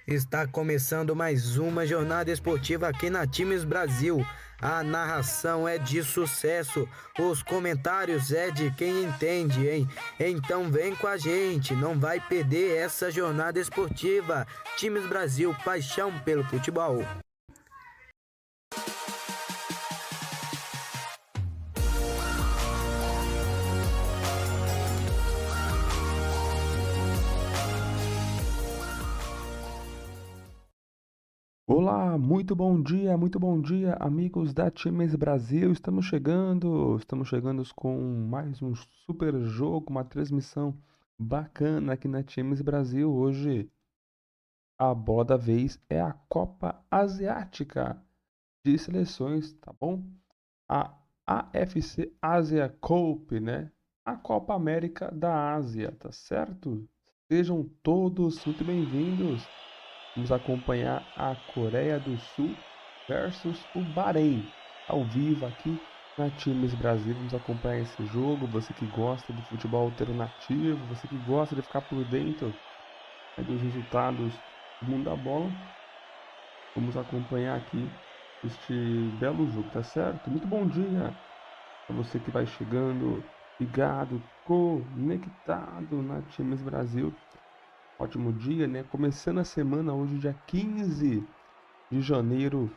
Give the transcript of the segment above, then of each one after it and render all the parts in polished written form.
Está começando mais uma jornada esportiva aqui na Times Brasil. A narração é de sucesso, os comentários é de quem entende, hein? Então vem com a gente, não vai perder essa jornada esportiva. Times Brasil, paixão pelo futebol. Olá, muito bom dia, amigos da Times Brasil. Estamos chegando com mais um super jogo, uma transmissão bacana aqui na Times Brasil. Hoje, a bola da vez é a Copa Asiática de Seleções, tá bom? A AFC Asia Cup, né? A Copa América da Ásia, tá certo? Sejam todos muito bem-vindos. Vamos acompanhar a Coreia do Sul versus o BAHREIN, ao vivo aqui na Times Brasil. Vamos acompanhar esse jogo. Você que gosta de futebol alternativo, você que gosta de ficar por dentro dos resultados do mundo da bola, vamos acompanhar aqui este belo jogo, tá certo? Muito bom dia para você que vai chegando, ligado, conectado na Times Brasil. Ótimo dia, né? Começando a semana hoje, dia 15 de janeiro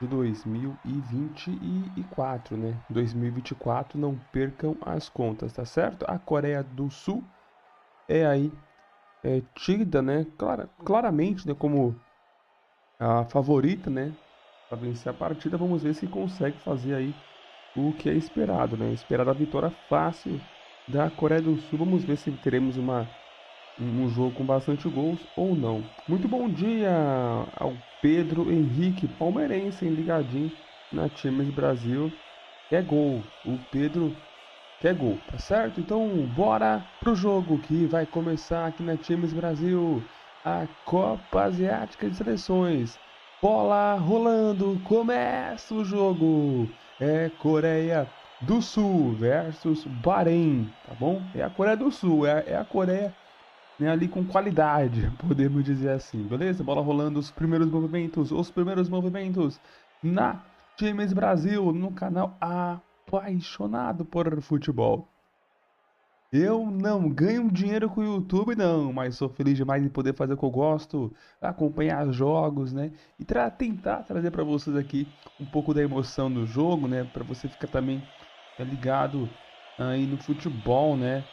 de 2024, né? 2024, não percam as contas, tá certo? A Coreia do Sul é aí tida, né? Claramente, né? Como a favorita, né? Para vencer a partida, vamos ver se consegue fazer aí o que é esperado, né? Esperada a vitória fácil da Coreia do Sul. Vamos ver se teremos um jogo com bastante gols ou não. Muito bom dia ao Pedro Henrique, palmeirense, ligadinho na Times Brasil. Quer gol, o Pedro quer gol, tá certo? Então bora pro jogo que vai começar aqui na Times Brasil, a Copa Asiática de Seleções. Bola rolando, começa o jogo. É Coreia do Sul versus BAHREIN, tá bom? É a Coreia do Sul, é a Coreia, né, ali com qualidade, podemos dizer assim, beleza? Bola rolando, os primeiros movimentos na Times Brasil, no canal apaixonado por futebol. Eu não ganho dinheiro com o YouTube, não, mas sou feliz demais em poder fazer o que eu gosto, acompanhar jogos, né? E tentar trazer para vocês aqui um pouco da emoção do jogo, né? Para você ficar também ligado aí no futebol, né?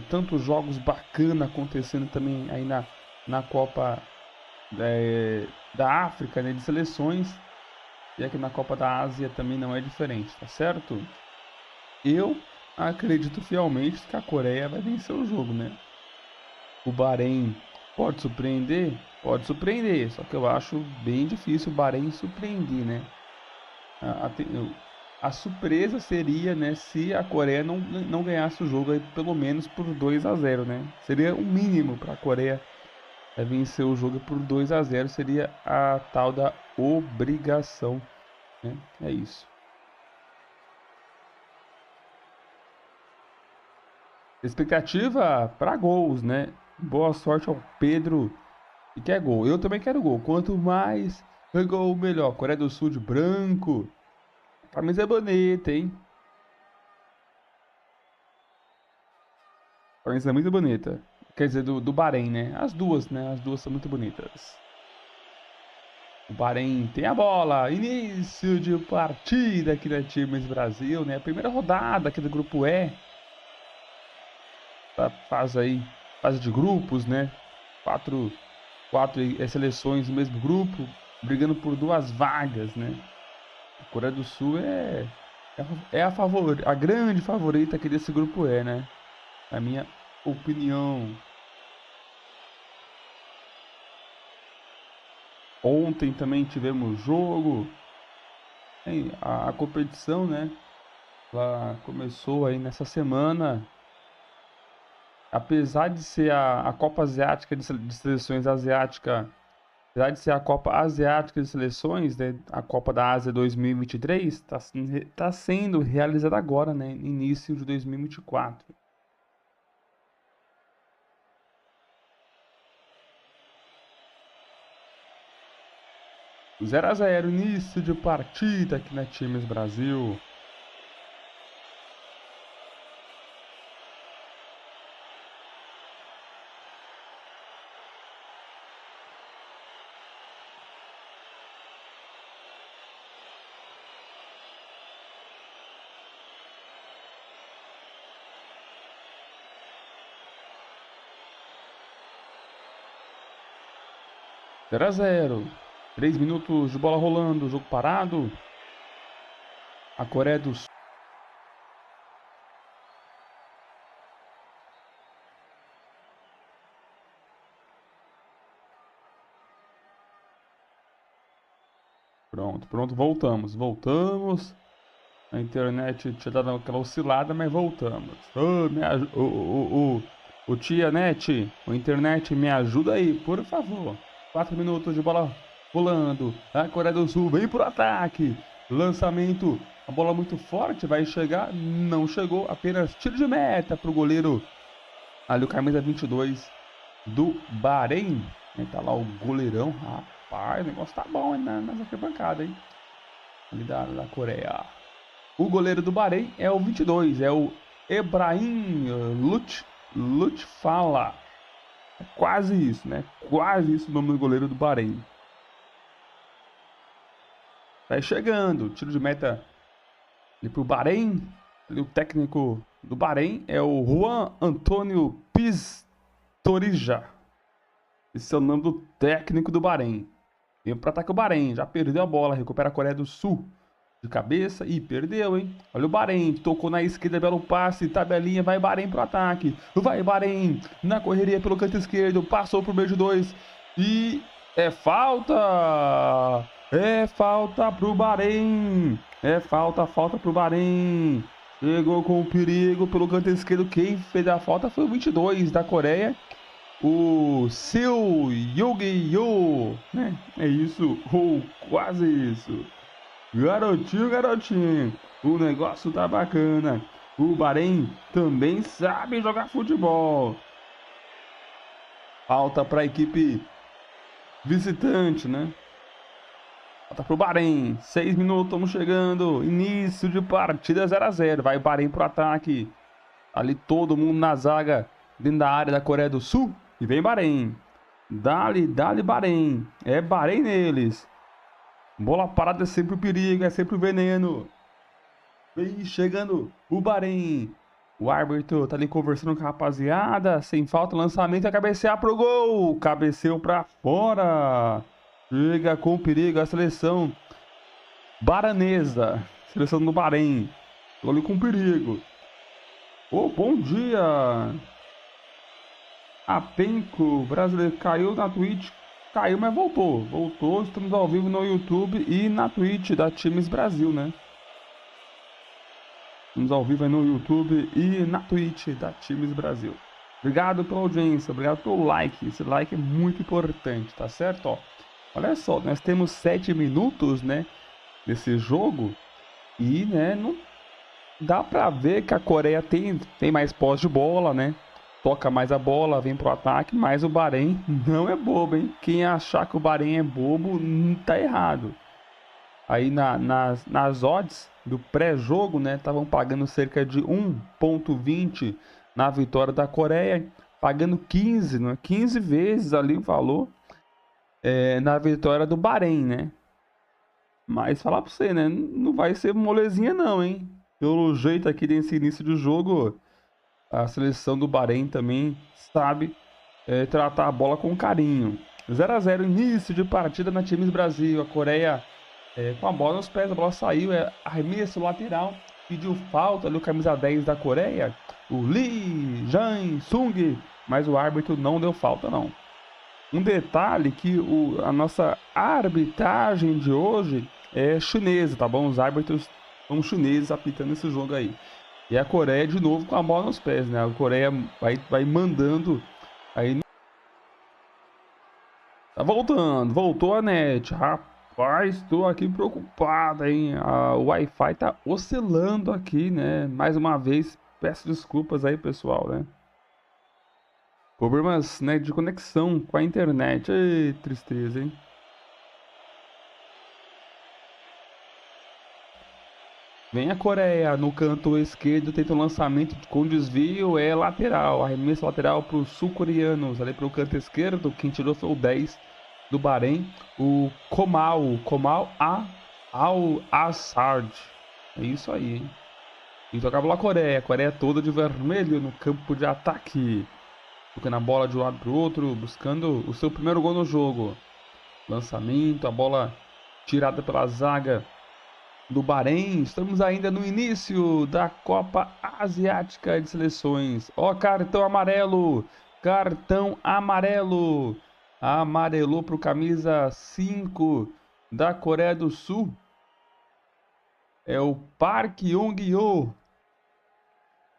Tantos jogos bacanas acontecendo também aí na Copa da África, né? De seleções. E aqui na Copa da Ásia também não é diferente, tá certo? Eu acredito fielmente que a Coreia vai vencer o jogo, né? O BAHREIN pode surpreender? Pode surpreender, só que eu acho bem difícil o BAHREIN surpreender, né? A surpresa seria, né, se a Coreia não ganhasse o jogo aí, pelo menos por 2-0, né? Seria o mínimo para a Coreia vencer o jogo por 2-0, seria a tal da obrigação, né? É isso. Expectativa para gols, né? Boa sorte ao Pedro e quer gol. Eu também quero gol. Quanto mais gol, melhor. Coreia do Sul de branco. A camisa é bonita, hein? A camisa é muito bonita. Quer dizer, do BAHREIN, né? As duas, né? As duas são muito bonitas. O BAHREIN tem a bola. Início de partida aqui da Times Brasil, né? A primeira rodada aqui do Grupo E. Fase de grupos, né? Quatro seleções no mesmo grupo, brigando por 2 vagas, né? A Coreia do Sul é a grande favorita aqui desse grupo E, né? Na minha opinião. Ontem também tivemos jogo. A competição, né? Ela começou aí nessa semana. Apesar de ser a Copa Asiática de Seleções Asiática, apesar de ser a Copa Asiática de Seleções, né, a Copa da Ásia 2023, está sendo realizada agora, né, início de 2024. 0 a 0, início de partida aqui na Times Brasil. Zero a 0. 3 minutos de bola rolando, jogo parado. A Coreia do Sul. Pronto, voltamos. A internet tinha dado aquela oscilada, mas voltamos. Ô, tia net, o internet, me ajuda aí, por favor. 4 minutos de bola rolando. A Coreia do Sul vem pro ataque. Lançamento. A bola muito forte. Vai chegar. Não chegou. Apenas tiro de meta pro goleiro. Ali o camisa 22 do BAHREIN. Tá lá o goleirão. Rapaz, o negócio tá bom nessa arquibancada, hein? Ali da Coreia. O goleiro do BAHREIN é o 22. É o Ibrahim Lutfala. Quase isso, né? Quase isso o nome do goleiro do BAHREIN. Vai chegando. Tiro de meta ali pro BAHREIN. Ali o técnico do BAHREIN é o Juan Antônio Pistorija. Esse é o nome do técnico do BAHREIN. Vem para ataque o BAHREIN. Já perdeu a bola. Recupera a Coreia do Sul. De cabeça. Ih, perdeu, hein? Olha o BAHREIN. Tocou na esquerda. Belo passe. Tabelinha. Vai BAHREIN pro ataque. Vai BAHREIN. Na correria pelo canto esquerdo. Passou pro meio de 2. E é falta. É falta pro BAHREIN. É falta pro BAHREIN. Chegou com perigo pelo canto esquerdo. Quem fez a falta foi o 22 da Coreia. O Seu Yogi-Yo, né? É isso, ou quase isso. Garotinho, o negócio tá bacana. O BAHREIN também sabe jogar futebol. Falta para a equipe visitante, né? Falta pro BAHREIN. 6 minutos, estamos chegando. Início de partida 0 a 0. Vai BAHREIN pro ataque. Ali todo mundo na zaga, dentro da área da Coreia do Sul. E vem BAHREIN. Dale BAHREIN. É BAHREIN neles. Bola parada é sempre o perigo, é sempre o veneno. Vem chegando o BAHREIN. O árbitro tá ali conversando com a rapaziada. Sem falta, lançamento, é cabecear pro gol. Cabeceou pra fora. Chega com perigo a seleção baranesa. Seleção do BAHREIN. Tô ali com perigo. Ô, bom dia. A Penco brasileiro caiu na Twitch. Caiu, mas voltou. Voltou. Estamos ao vivo no YouTube e na Twitch da Times Brasil, né? Estamos ao vivo aí no YouTube e na Twitch da Times Brasil. Obrigado pela audiência. Obrigado pelo like. Esse like é muito importante, tá certo? Ó, olha só, nós temos 7 minutos, né? Nesse jogo. E, né, não dá pra ver que a Coreia tem mais posse de bola, né? Toca mais a bola, vem pro ataque, mas o BAHREIN não é bobo, hein? Quem achar que o BAHREIN é bobo, tá errado. Aí nas odds do pré-jogo, né? Estavam pagando cerca de 1,20 na vitória da Coreia, pagando 15, né? 15 vezes ali o valor na vitória do BAHREIN, né? Mas falar pra você, né? Não vai ser molezinha não, hein? Pelo jeito aqui desse início de jogo, a seleção do BAHREIN também sabe tratar a bola com carinho. 0 a 0, início de partida na Times Brasil. A Coreia com a bola nos pés, a bola saiu, arremesso lateral, pediu falta ali o camisa 10 da Coreia, o Lee Jae-sung, mas o árbitro não deu falta não. Um detalhe que a nossa arbitragem de hoje é chinesa, tá bom? Os árbitros são chineses apitando esse jogo aí. E a Coreia de novo com a bola nos pés, né? A Coreia vai mandando aí. Tá voltando, voltou a net. Rapaz, tô aqui preocupado, hein? O Wi-Fi tá oscilando aqui, né? Mais uma vez, peço desculpas aí, pessoal, né? Problemas, né, de conexão com a internet. Ei, tristeza, hein? Vem a Coreia no canto esquerdo, tenta um lançamento com desvio, é lateral. Arremesso lateral para os sul-coreanos. Ali para o canto esquerdo, quem tirou foi o 10 do Bahrein, o Comal Al-Assad. É isso aí, hein? E toca a bola a Coreia toda de vermelho no campo de ataque. Tocando a bola de um lado para o outro, buscando o seu primeiro gol no jogo. Lançamento, a bola tirada pela zaga do Bahrein. Estamos ainda no início da Copa Asiática de Seleções. Ó, cartão amarelo. Cartão amarelo. Amarelou para o camisa 5 da Coreia do Sul. É o Park Yong-yo.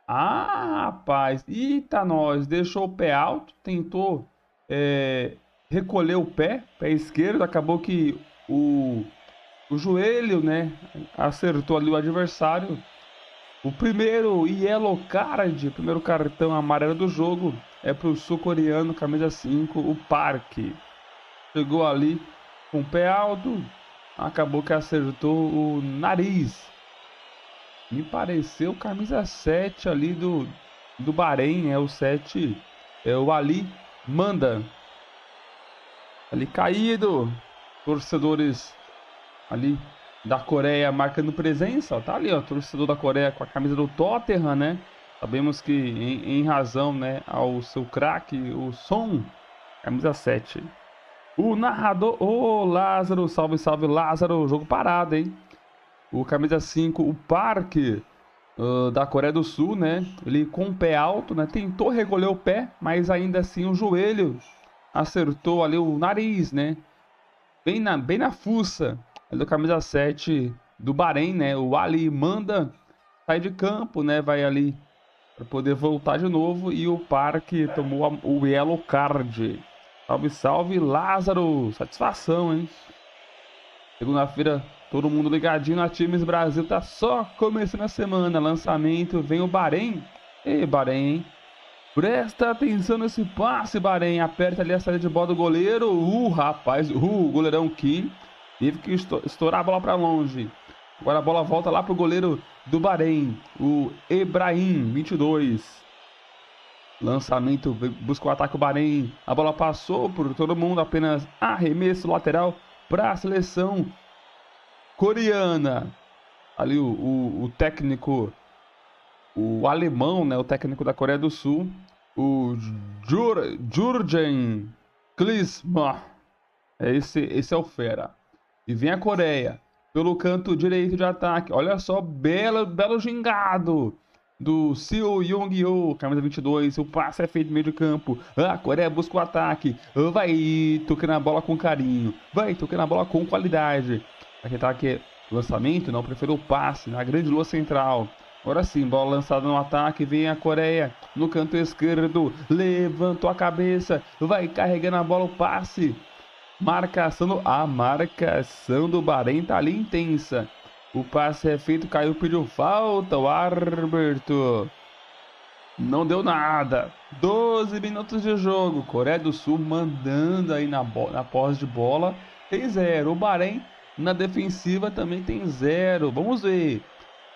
Ah, rapaz. Eita, nós. Deixou o pé alto. Tentou recolher o pé esquerdo. Acabou que o joelho, né, acertou ali o adversário. O primeiro yellow card, o primeiro cartão amarelo do jogo é para o sul-coreano, camisa 5, o Park. Chegou ali com o pé alto, acabou que acertou o nariz. Me pareceu camisa 7 ali do Bahrein, o 7, é o Ali Manda. Ali caído, torcedores ali da Coreia marcando presença, ó, tá ali, ó, torcedor da Coreia com a camisa do Tottenham, né? Sabemos que em razão, né, ao seu craque, o Son, camisa 7. O narrador, ô Lázaro, salve, salve Lázaro, jogo parado, hein? O camisa 5, o Park da Coreia do Sul, né? Ele com o pé alto, né? Tentou recolher o pé, mas ainda assim o joelho acertou ali o nariz, né? Bem na fuça do camisa 7 do Bahrein, né? O Ali Manda sai de campo, né? Vai ali para poder voltar de novo. E o Park tomou o yellow card. Salve, salve, Lázaro. Satisfação, hein? Segunda-feira, todo mundo ligadinho na Times Brasil. Tá só começando a semana. Lançamento, vem o Bahrein. Ei, Bahrein, hein? Presta atenção nesse passe, Bahrein. Aperta ali a saída de bola do goleiro. Rapaz, o goleirão Kim teve que estourar a bola para longe. Agora a bola volta lá pro goleiro do Bahrein, o Ibrahim, 22. Lançamento, busca o ataque o Bahrein. A bola passou por todo mundo, apenas arremesso lateral para a seleção coreana. Ali o técnico, o alemão, né, o técnico da Coreia do Sul, o Jurgen Klinsmann. Esse é o fera. E vem a Coreia pelo canto direito de ataque. Olha só, belo gingado do Seo Yong-yo, camisa 22. O passe é feito no meio de campo. A Coreia busca o ataque. Vai tocando a bola com carinho. Vai tocando a bola com qualidade. Aqui tá aqui, lançamento, não, preferiu o passe na grande lua central. Agora sim, bola lançada no ataque, vem a Coreia no canto esquerdo, levantou a cabeça, vai carregando a bola, o passe. A marcação do Bahrein tá ali intensa. O passe é feito, caiu, pediu falta, o árbitro não deu nada. 12 minutos de jogo, Coreia do Sul mandando aí na posse de bola, tem 0. O Bahrein na defensiva também tem 0. Vamos ver.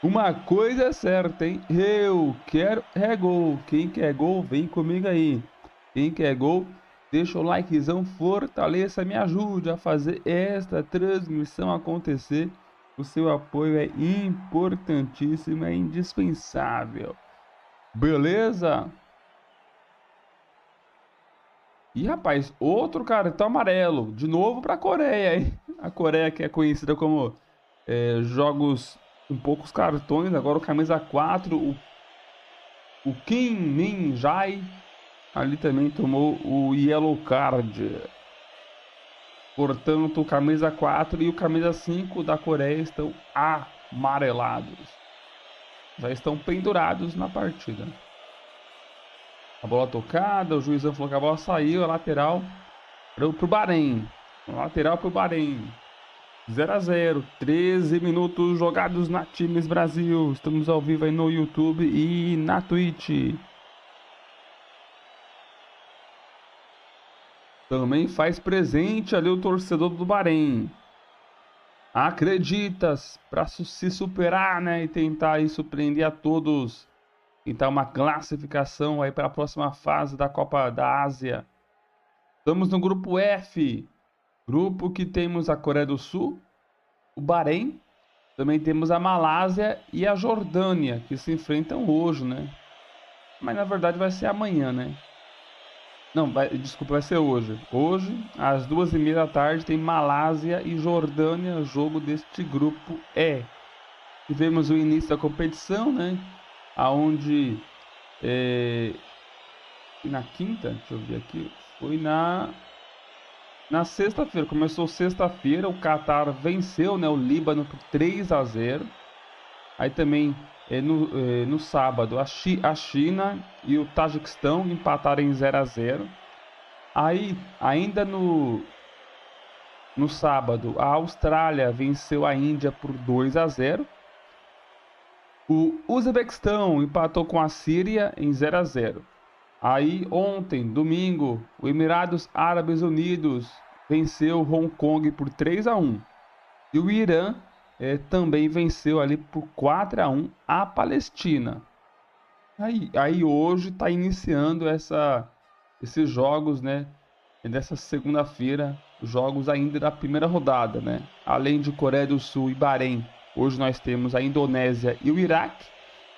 Uma coisa é certa, hein? Eu quero gol. Quem quer gol, vem comigo aí. Quem quer gol, deixa o likezão, fortaleça, me ajude a fazer esta transmissão acontecer. O seu apoio é importantíssimo, é indispensável. Beleza? E rapaz, outro cartão amarelo, de novo para a Coreia, hein? A Coreia que é conhecida como jogos com poucos cartões, agora o camisa 4, o Kim Min-jae, ali também tomou o yellow card. Portanto, o camisa 4 e o camisa 5 da Coreia estão amarelados. Já estão pendurados na partida. A bola tocada, o juizão falou que a bola saiu, a lateral para o Bahrein. Lateral para o Bahrein. 0-0, 13 minutos jogados na Times Brasil. Estamos ao vivo aí no YouTube e na Twitch. Também faz presente ali o torcedor do Bahrein. acreditas para se superar, né, e tentar aí surpreender a todos, tentar uma classificação aí para a próxima fase da Copa da Ásia. Estamos no grupo F, grupo que temos a Coreia do Sul, o BAHREIN, também temos a Malásia e a Jordânia, que se enfrentam hoje, né? Mas na verdade vai ser amanhã, né? Não, desculpa, vai ser hoje. Hoje, às 2h30 da tarde, tem Malásia e Jordânia, jogo deste grupo E. Tivemos o início da competição, né? Aonde na quinta, deixa eu ver aqui, foi na sexta-feira. Começou sexta-feira, o Catar venceu, né, o Líbano por 3-0. Aí também no sábado a China e o Tajiquistão empataram em 0-0. Aí ainda no sábado a Austrália venceu a Índia por 2-0. O Uzbequistão empatou com a Síria em 0-0. Aí ontem, domingo, o Emirados Árabes Unidos venceu Hong Kong por 3-1. E o Irã também venceu ali por 4-1 a Palestina. Aí hoje está iniciando esses jogos, né? Dessa segunda-feira, jogos ainda da primeira rodada, né? Além de Coreia do Sul e BAHREIN, hoje nós temos a Indonésia e o Iraque.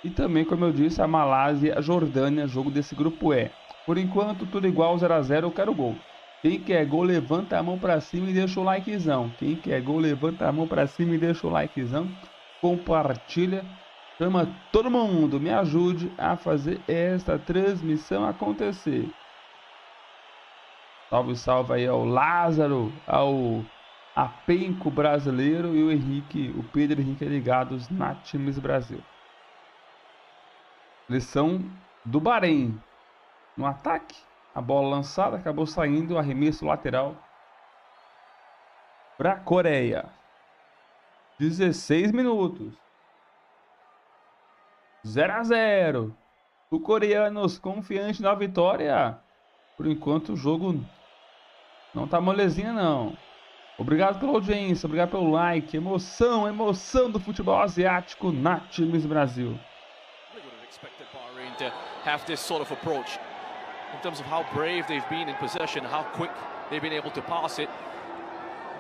E também, como eu disse, a Malásia e a Jordânia, jogo desse grupo E. Por enquanto, tudo igual, 0-0, eu quero gol. Quem quer gol, levanta a mão pra cima e deixa o likezão. Quem quer gol, levanta a mão pra cima e deixa o likezão. Compartilha. Chama todo mundo. Me ajude a fazer esta transmissão acontecer. Salve, salve aí ao Lázaro, ao Apenco brasileiro e o Henrique, o Pedro Henrique ligados na Times Brasil. Seleção do BAHREIN. No ataque, a bola lançada acabou saindo, arremesso lateral para a Coreia. 16 minutos. 0-0. Os coreanos confiantes na vitória. Por enquanto o jogo não tá molezinha não. Obrigado pela audiência, obrigado pelo like. Emoção, emoção do futebol asiático na Times Brasil. To have this sort of approach in terms of how brave they've been in possession, how quick they've been able to pass it.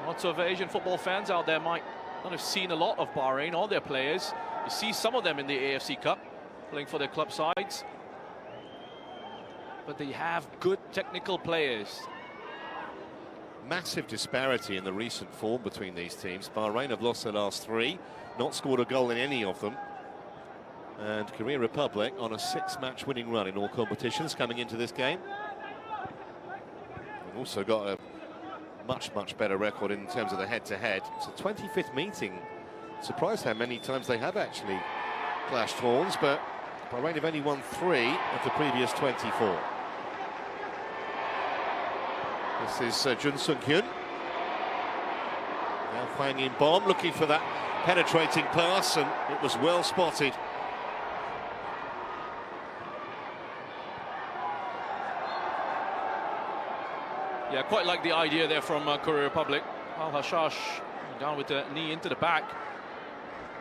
Lots of Asian football fans out there might not have seen a lot of Bahrain or their players. You see some of them in the AFC Cup playing for their club sides, but they have good technical players. Massive disparity in the recent form between these teams. Bahrain have lost their last 3, not scored a goal in any of them. And Korea Republic on a 6-match winning run in all competitions coming into this game. We've also got a much better record in terms of the head-to-head. It's a 25th meeting. Surprised how many times they have actually clashed horns, but Bahrain have only won 3 of the previous 24. This is Jun Sung-hyun. Now Hwang In-bom looking for that penetrating pass, and it was well spotted. Yeah, quite like the idea there from Korea Republic. Al-Hashash down with the knee into the back.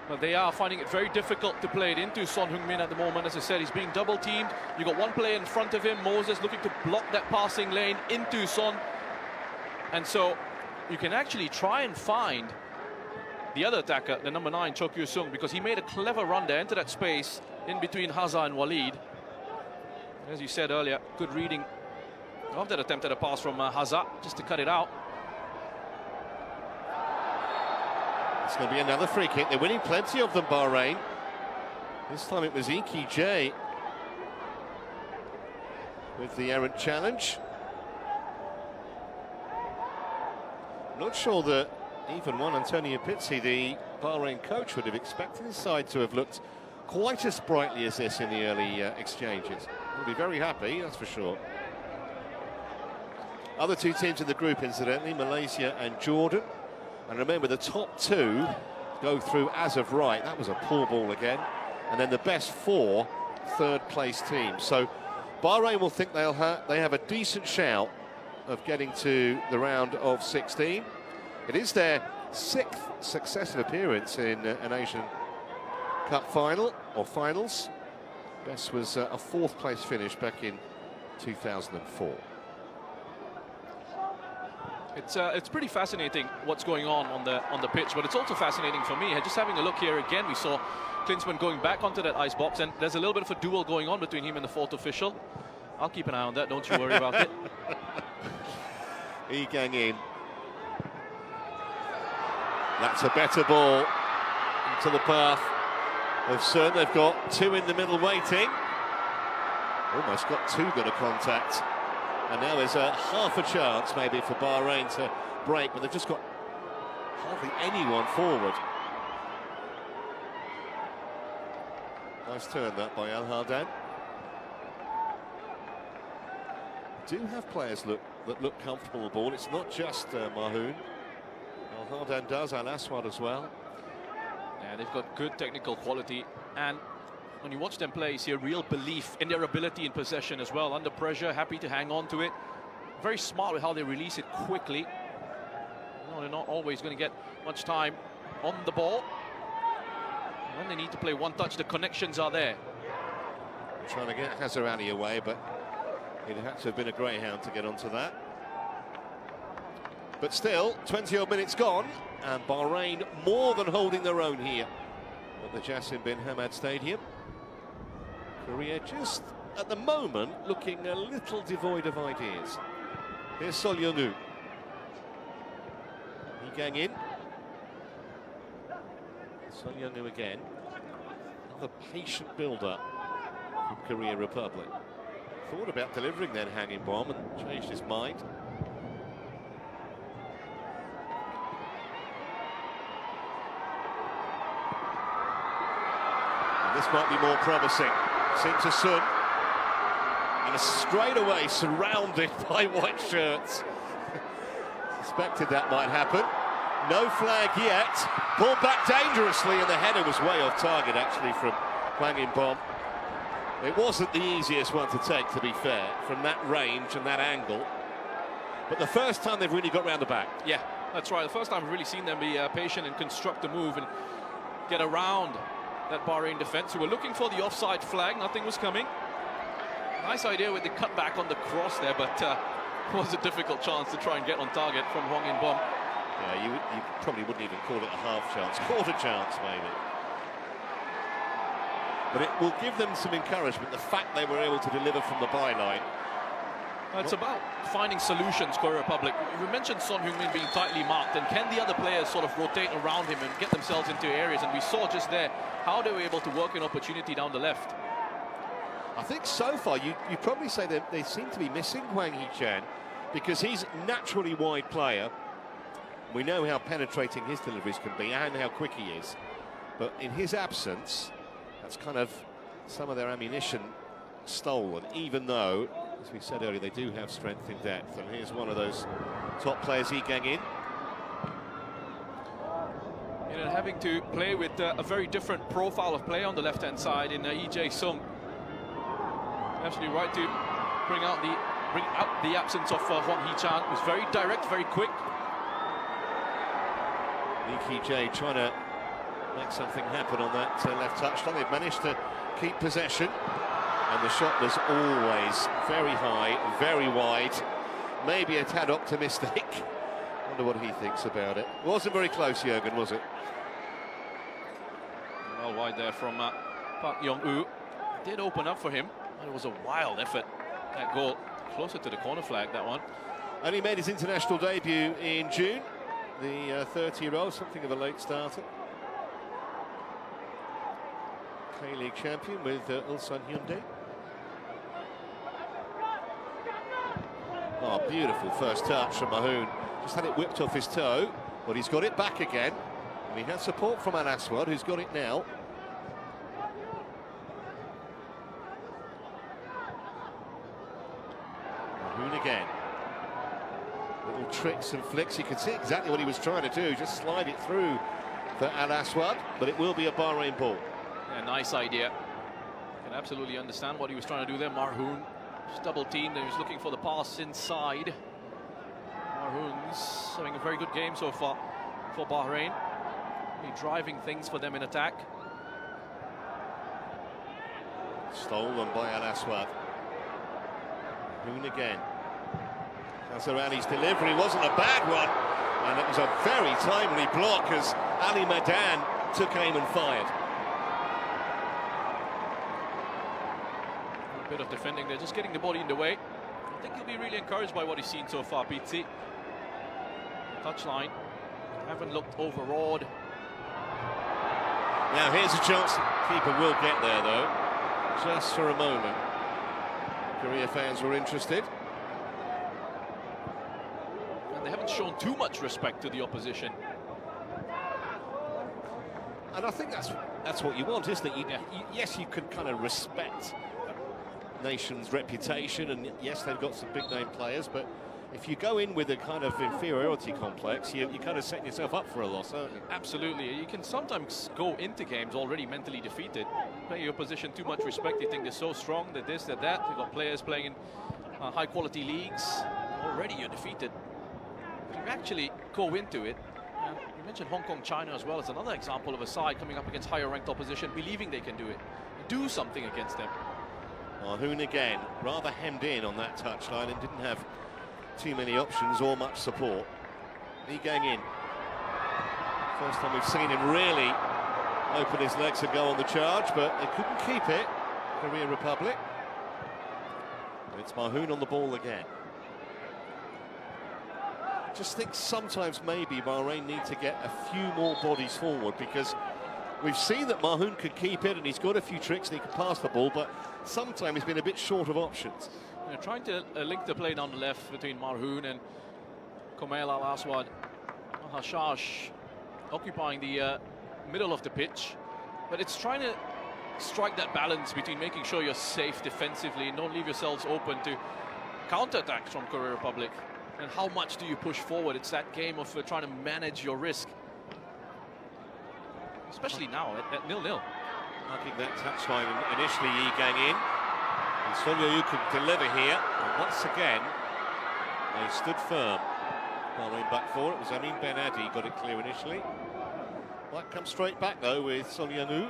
But they are finding it very difficult to play it into Son Heung-min at the moment. As I said, he's being double teamed. You got one player in front of him, Moses, looking to block that passing lane into Son. And so you can actually try and find the other attacker, the number 9, Cho Kyu-sung, because he made a clever run there into that space in between Hazza and Walid. As you said earlier, good reading of that attempt at a pass from Hazza, just to cut it out. It's going to be another free kick. They're winning plenty of them, Bahrain. This time it was Iki J with the errant challenge. Not sure that even one Antonio Pizzi, the Bahrain coach, would have expected his side to have looked quite as brightly as this in the early exchanges. He'll be very happy, that's for sure. Other 2 teams in the group, incidentally, Malaysia and Jordan. And remember, the top 2 go through as of right. That was a poor ball again. And then the best 4 third-place teams. So Bahrain will think they have a decent shout of getting to the round of 16. It is their sixth successive appearance in an Asian Cup final or finals. Best was a fourth place finish back in 2004. It's pretty fascinating what's going on the pitch, but it's also fascinating for me. Just having a look here again, we saw Klinsmann going back onto that ice box, and there's a little bit of a duel going on between him and the fourth official. I'll keep an eye on that, don't you worry about it. Lee Gang in. That's a better ball into the path of Sun. They've got two in the middle waiting. Almost got too good a contact. And now there's a half a chance maybe for Bahrain to break, but they've just got hardly anyone forward. Nice turn that by Al Hardan. Do have players that look comfortable with the ball. It's not just Mahoun. Al Hardan does, Al Aswad as well. Yeah, they've got good technical quality, and when you watch them play, you see a real belief in their ability in possession as well. Under pressure, happy to hang on to it. Very smart with how they release it quickly. No, they're not always going to get much time on the ball. When they need to play one touch, the connections are there. Trying to get Hazarani away, but it had to have been a greyhound to get onto that. But still, 20-odd minutes gone, and Bahrain more than holding their own here at the Jassim bin Hamad Stadium. Korea just, at the moment, looking a little devoid of ideas. Here's Sol Young-woo. He gang in. Sol Young-woo again. Another patient build-up from Korea Republic. Thought about delivering that hanging bomb and changed his mind. And this might be more promising. Into Sun, and straight away surrounded by white shirts. Suspected that might happen. No flag yet. Pulled back dangerously, and the header was way off target actually from Hwang In-bom. It wasn't the easiest one to take, to be fair, from that range and that angle. But the first time they've really got round the back. Yeah, that's right. The first time we've really seen them be patient and construct a move and get around that Bahrain defense, who were looking for the offside flag. Nothing was coming. Nice idea with the cutback on the cross there, but it was a difficult chance to try and get on target from Hwang In-bom. Yeah, you probably wouldn't even call it a half chance, quarter chance maybe. But it will give them some encouragement, the fact they were able to deliver from the byline. It's about finding solutions, Korea Republic. You mentioned Son Heung-min being tightly marked, and can the other players sort of rotate around him and get themselves into areas? And we saw just there how they were able to work an opportunity down the left. I think so far you'd probably say that they seem to be missing Hwang Hee-chan, because he's a naturally wide player. We know how penetrating his deliveries can be and how quick he is. But in his absence, that's kind of some of their ammunition stolen, even though, as we said earlier, they do have strength in depth. And here's one of those top players, Lee Gang-in. You know, having to play with a very different profile of play on the left-hand side in Lee Jae-sung. Absolutely right to bring out the absence of Hwang Hee-chan. It was very direct, very quick. Lee Ki-jae trying to make something happen on that left touchline. They've managed to keep possession. And the shot was always very high, very wide. Maybe a tad optimistic. Wonder what he thinks about it. Wasn't very close, Jürgen, was it? Well wide there from Park Young-woo. Did open up for him. It was a wild effort. That goal closer to the corner flag, that one. Only made his international debut in June. The 30-year-old, something of a late starter. K-League champion with Ulsan Hyundai. Oh, beautiful first touch from Mahoun. Just had it whipped off his toe, but he's got it back again. And he has support from Al Aswad, who's got it now. Mahoun again. Little tricks and flicks. You can see exactly what he was trying to do. Just slide it through for Al Aswad, but it will be a Bahrain ball. Yeah, nice idea. Can absolutely understand what he was trying to do there. Mahoun just double teamed and he was looking for the pass inside. Mahoun's having a very good game so far for Bahrain. Driving things for them in attack. Stolen by Al Aswad. Hoon again. Bazarello's delivery wasn't a bad one, and it was a very timely block as Ali Madan took aim and fired. A bit of defending there, just getting the body in the way. I think he'll be really encouraged by what he's seen so far, Pizzi. Touchline, haven't looked overawed. Now here's a chance. Keeper will get there though, just for a moment. Korea fans were interested. And they haven't shown too much respect to the opposition. And I think that's what you want, isn't it? Yes, you can kind of respect a nation's reputation, and yes, they've got some big-name players, but if you go in with a kind of inferiority complex, you're kind of setting yourself up for a loss, aren't you? Absolutely. You can sometimes go into games already mentally defeated. Pay your opposition too much respect. You think they're so strong, they're this, they're that. You've got players playing in high-quality leagues. Already you're defeated. If you actually go into it, you mentioned Hong Kong, China as well as another example of a side coming up against higher-ranked opposition, believing they can do it. Do something against them. Hoon again, rather hemmed in on that touchline and didn't have too many options or much support. Lee Gang in. First time we've seen him really open his legs and go on the charge, but they couldn't keep it. Korea Republic. It's Mahoon on the ball again. Just think sometimes maybe Bahrain need to get a few more bodies forward, because we've seen that Mahoon could keep it and he's got a few tricks and he can pass the ball, but sometimes he's been a bit short of options. They're trying to link the play down the left between Marhoun and Komail Al Aswad. Hashash occupying the middle of the pitch, but it's trying to strike that balance between making sure you're safe defensively and don't leave yourselves open to counter-attacks from Korea Republic. And how much do you push forward? It's that game of trying to manage your risk, especially now at 0-0. Marking that touchline initially, Yi Gang in. And Son Yo-yu could deliver here. And once again, they stood firm. Bahrain back four. It was Amin Ben Adi got it clear initially. Might come straight back though with Son Yo-yu.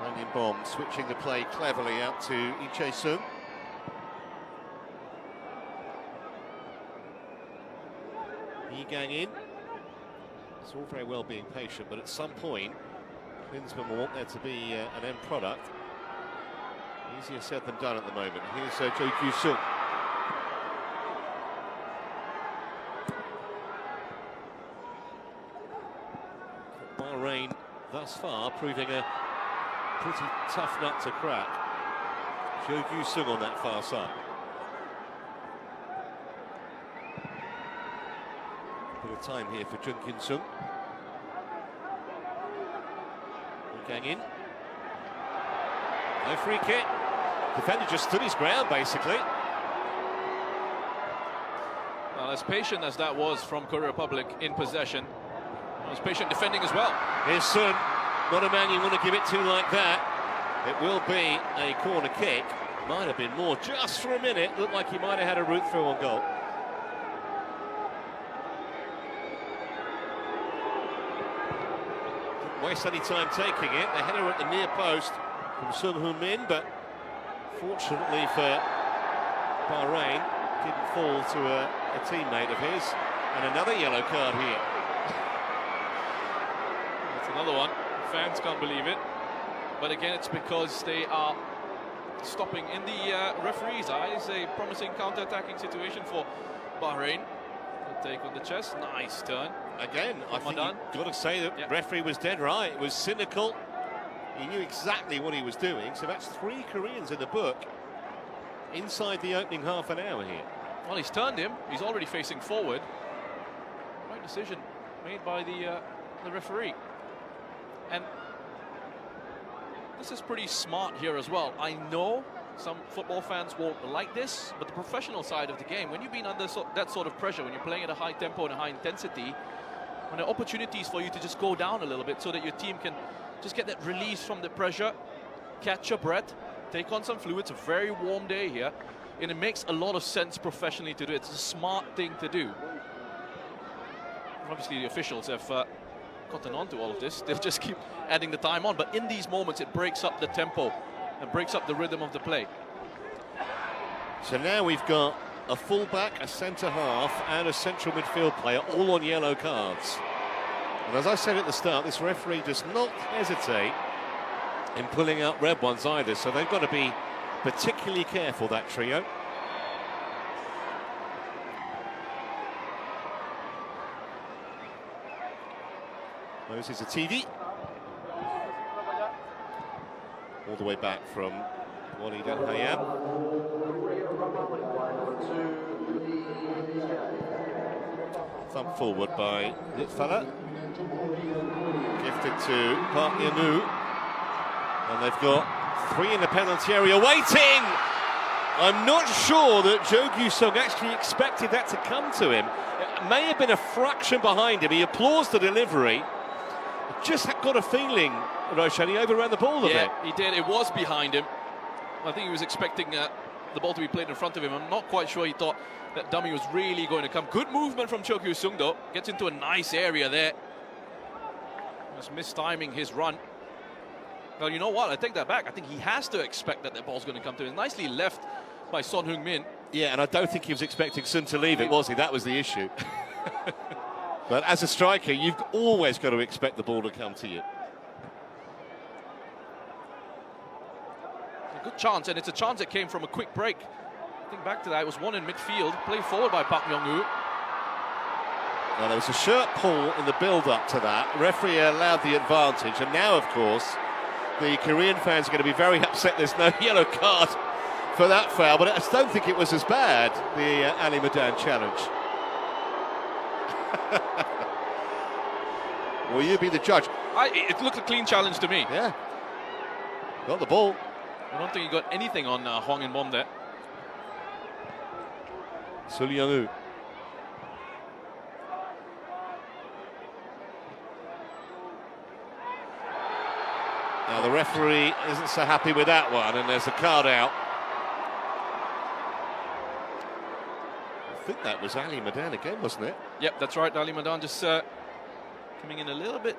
Rangin Bomb switching the play cleverly out to Lee Chae-sung. Yi Gang in. It's all very well being patient, but at some point, Klinsmann will want there to be an end product. Easier said than done at the moment. Here's Jo Kyu-sung. Bahrain thus far proving a pretty tough nut to crack. Jo Kyu-sung on that far side. Bit of time here for Jung Kyun-sung. Gang in. No free kick. Defender just stood his ground, basically. Well, as patient as that was from Korea Republic in possession, it was patient defending as well. Here's Sun. Not a man you want to give it to like that. It will be a corner kick. Might have been more just for a minute. Looked like he might have had a route through on goal. Waste any time taking it. The header at the near post from Sun Hun-min, but fortunately for Bahrain, didn't fall to a teammate of his. And another yellow card here. That's another one. Fans can't believe it. But again, it's because they are stopping in the referee's eyes. A promising counter-attacking situation for Bahrain. Good take on the chest. Nice turn. Again, I think you've got to say that the referee was dead right. It was cynical. He knew exactly what he was doing. So that's 3 Koreans in the book inside the opening half an hour here. Well, he's turned him. He's already facing forward. Right decision made by the referee. And this is pretty smart here as well. I know some football fans won't like this, but the professional side of the game, when you've been under that sort of pressure, when you're playing at a high tempo and a high intensity, when there are opportunities for you to just go down a little bit so that your team can just get that release from the pressure, catch your breath, take on some fluid. It's a very warm day here. and it makes a lot of sense professionally to do it. It's a smart thing to do. Obviously, the officials have gotten onto all of this. They'll just keep adding the time on. But in these moments, it breaks up the tempo and breaks up the rhythm of the play. So now we've got a fullback, a centre-half, and a central midfield player, all on yellow cards. And as I said at the start, this referee does not hesitate in pulling out red ones either, so they've got to be particularly careful, that trio. Moses Atidi. All the way back from Walid El Hayam. Thump forward by Litfala. Gifted to Park Yanu. And they've got three in the penalty area waiting. I'm not sure that Jo Gyu-sung actually expected that to come to him. It may have been a fraction behind him. He applauds the delivery. Just got a feeling, Roshan, he overran the ball a bit. Yeah, he did. It was behind him. I think he was expecting the ball to be played in front of him. I'm not quite sure he thought that dummy was really going to come. Good movement from Jo Gyu-sung, though. Gets into a nice area there. Was mistiming his run. Well, you know what? I take that back. I think he has to expect that the ball's going to come to him. Nicely left by Son Heung-min. Yeah, and I don't think he was expecting Sun to leave it, was he? That was the issue. But as a striker, you've always got to expect the ball to come to you. A good chance, and it's a chance that came from a quick break. I think back to that, it was one in midfield, played forward by Park Myung-woo. Now, there was a shirt pull in the build-up to that. The referee allowed the advantage, and now, of course, the Korean fans are going to be very upset there's no yellow card for that foul, but I don't think it was as bad, the Ali Madan challenge. Will you be the judge? It looked a clean challenge to me. Yeah. Got the ball. I don't think he got anything on Hwang In-bom there. Sul Young-woo. Now the referee isn't so happy with that one, and there's a card out. I think that was Ali Madan again, wasn't it? Yep, that's right. Ali Madan just coming in a little bit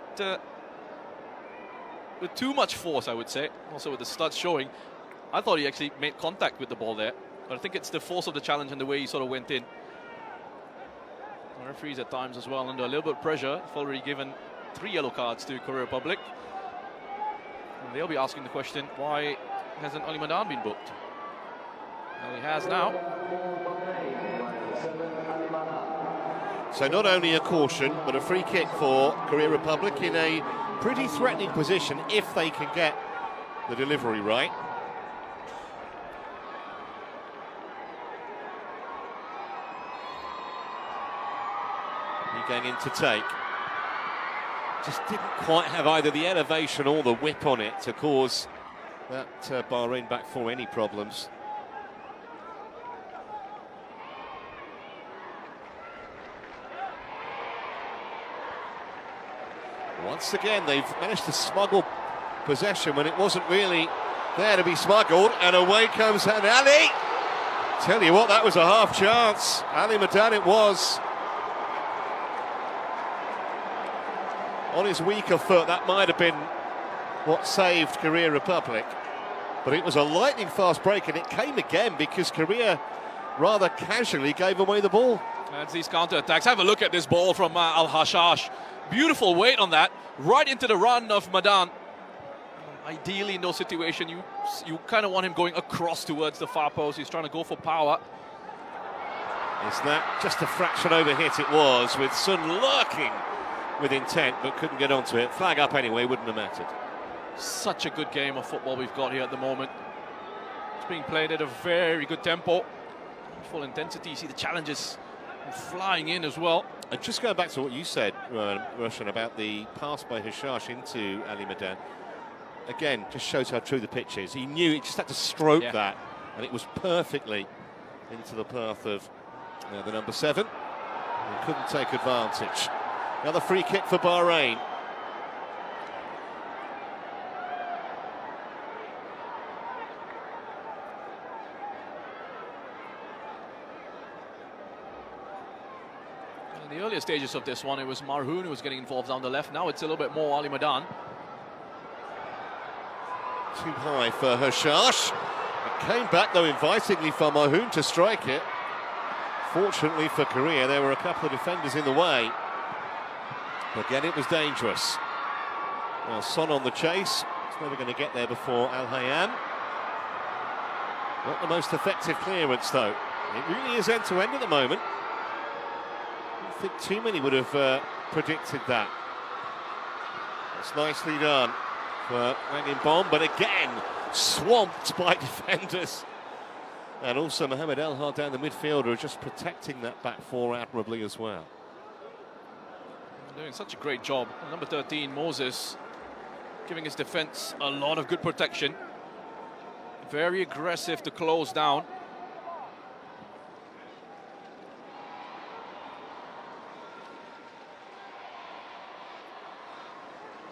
with too much force, I would say. Also with the studs showing. I thought he actually made contact with the ball there. But I think it's the force of the challenge and the way he sort of went in. The referees at times as well under a little bit of pressure. They've already given 3 yellow cards to Korea Republic. And they'll be asking the question, why hasn't Ali Madan been booked? Well, he has now. So not only a caution, but a free kick for Korea Republic in a pretty threatening position if they can get the delivery right. He going in to take. Just didn't quite have either the elevation or the whip on it to cause that Bahrain back four any problems. Once again, they've managed to smuggle possession when it wasn't really there to be smuggled, and away comes Ali. Tell you what, that was a half chance. Ali Madan it was. On his weaker foot, that might have been what saved Korea Republic. But it was a lightning fast break, and it came again because Korea rather casually gave away the ball. That's these counter-attacks. Have a look at this ball from Al-Hashash. Beautiful weight on that, right into the run of Madan. Ideally, in those situations, you kind of want him going across towards the far post. He's trying to go for power. Is that just a fraction over hit? It was, with Sun lurking with intent, but couldn't get onto it. Flag up anyway, wouldn't have mattered. Such a good game of football we've got here at the moment. It's being played at a very good tempo. Full intensity. You see the challenges flying in as well. And just going back to what you said, Roshan, about the pass by Hashash into Ali Madan, again, just shows how true the pitch is. He knew he just had to stroke that, and it was perfectly into the path of the number 7. And couldn't take advantage. Another free kick for Bahrain. In the earlier stages of this one, it was Marhoun who was getting involved down the left. Now it's a little bit more Ali Madan. Too high for Hashash. It came back though invitingly for Marhoun to strike it. Fortunately for Korea, there were a couple of defenders in the way. Again, it was dangerous. Well, Son on the chase. He's never going to get there before Al Hayyan. Not the most effective clearance though. It really is end-to-end at the moment. I don't think too many would have predicted that. It's nicely done for Wang Bomb, but again, swamped by defenders. And also Mohamed El Hardan, the midfielder, just protecting that back four admirably as well. Doing such a great job. Number 13, Moses, giving his defense a lot of good protection. Very aggressive to close down.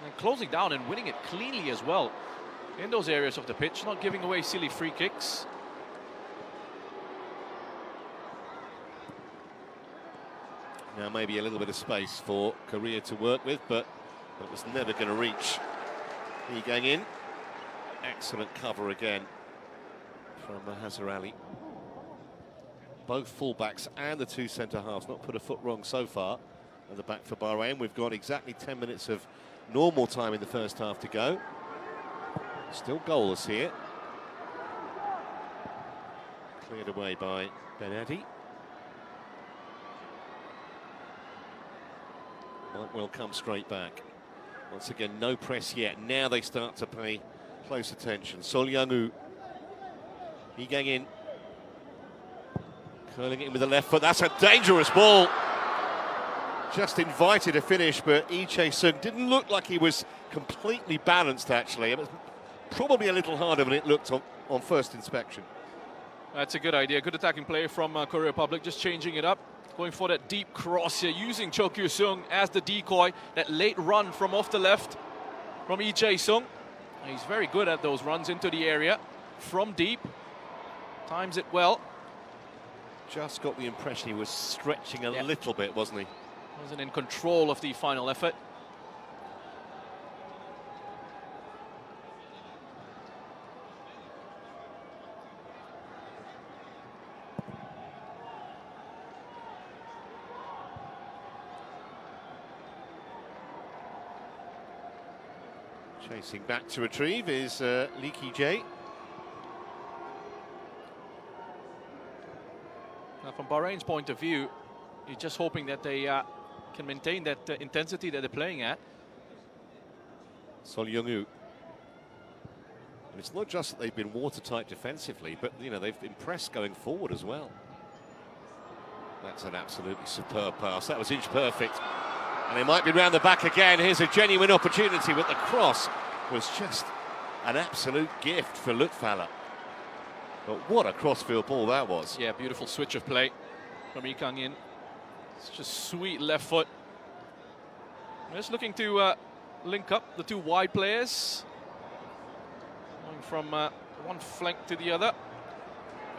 And closing down and winning it cleanly as well in those areas of the pitch, not giving away silly free kicks. Now maybe a little bit of space for Korea to work with, but it was never going to reach. He going in. Excellent cover again from Hazarali. Both fullbacks and the two centre-halves not put a foot wrong so far at the back for Bahrain. We've got exactly 10 minutes of normal time in the first half to go. Still goalless here. Cleared away by Benedi. Might well come straight back. Once again, no press yet. Now they start to pay close attention. Sol Young-woo. He going in. Curling it in with the left foot. That's a dangerous ball. Just invited a finish, but Lee Chae-sung didn't look like he was completely balanced, actually. It was probably a little harder than it looked on first inspection. That's a good idea. Good attacking play from Korea Republic, just changing it up. Going for that deep cross here, using Cho Kyu-sung as the decoy. That late run from off the left from Lee Chae-sung. He's very good at those runs into the area from deep. Times it well. Just got the impression he was stretching a little bit, wasn't he? Wasn't in control of the final effort. Chasing back to retrieve is Lee Ki-jae. Now, from Bahrain's point of view, you're just hoping that they can maintain that intensity that they're playing at. Sol Young-woo. And it's not just that they've been watertight defensively, but you know they've impressed going forward as well. That's an absolutely superb pass. That was inch perfect. And it might be round the back again. Here's a genuine opportunity, but the cross was just an absolute gift for Lutfala. But what a crossfield ball that was. Yeah, beautiful switch of play from Lee Kang-in. It's just sweet left foot. Just looking to link up the two wide players. Going from one flank to the other.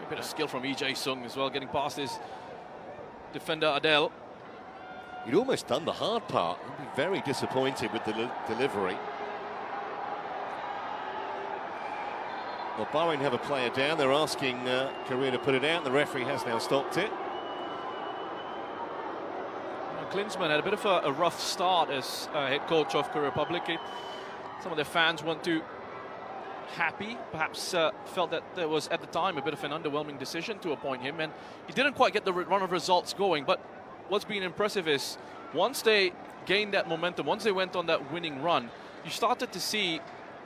A bit of skill from Lee Chae-sung as well, getting past his defender Adel. He'd almost done the hard part. He'd be very disappointed with the delivery. Well, Bahrain have a player down. They're asking Korea to put it out. The referee has now stopped it. Klinsmann had a bit of a rough start as head coach of Korea Republic. Some of their fans weren't too happy, perhaps felt that there was at the time a bit of an underwhelming decision to appoint him, and he didn't quite get the run of results going. But what's been impressive is once they gained that momentum, once they went on that winning run, you started to see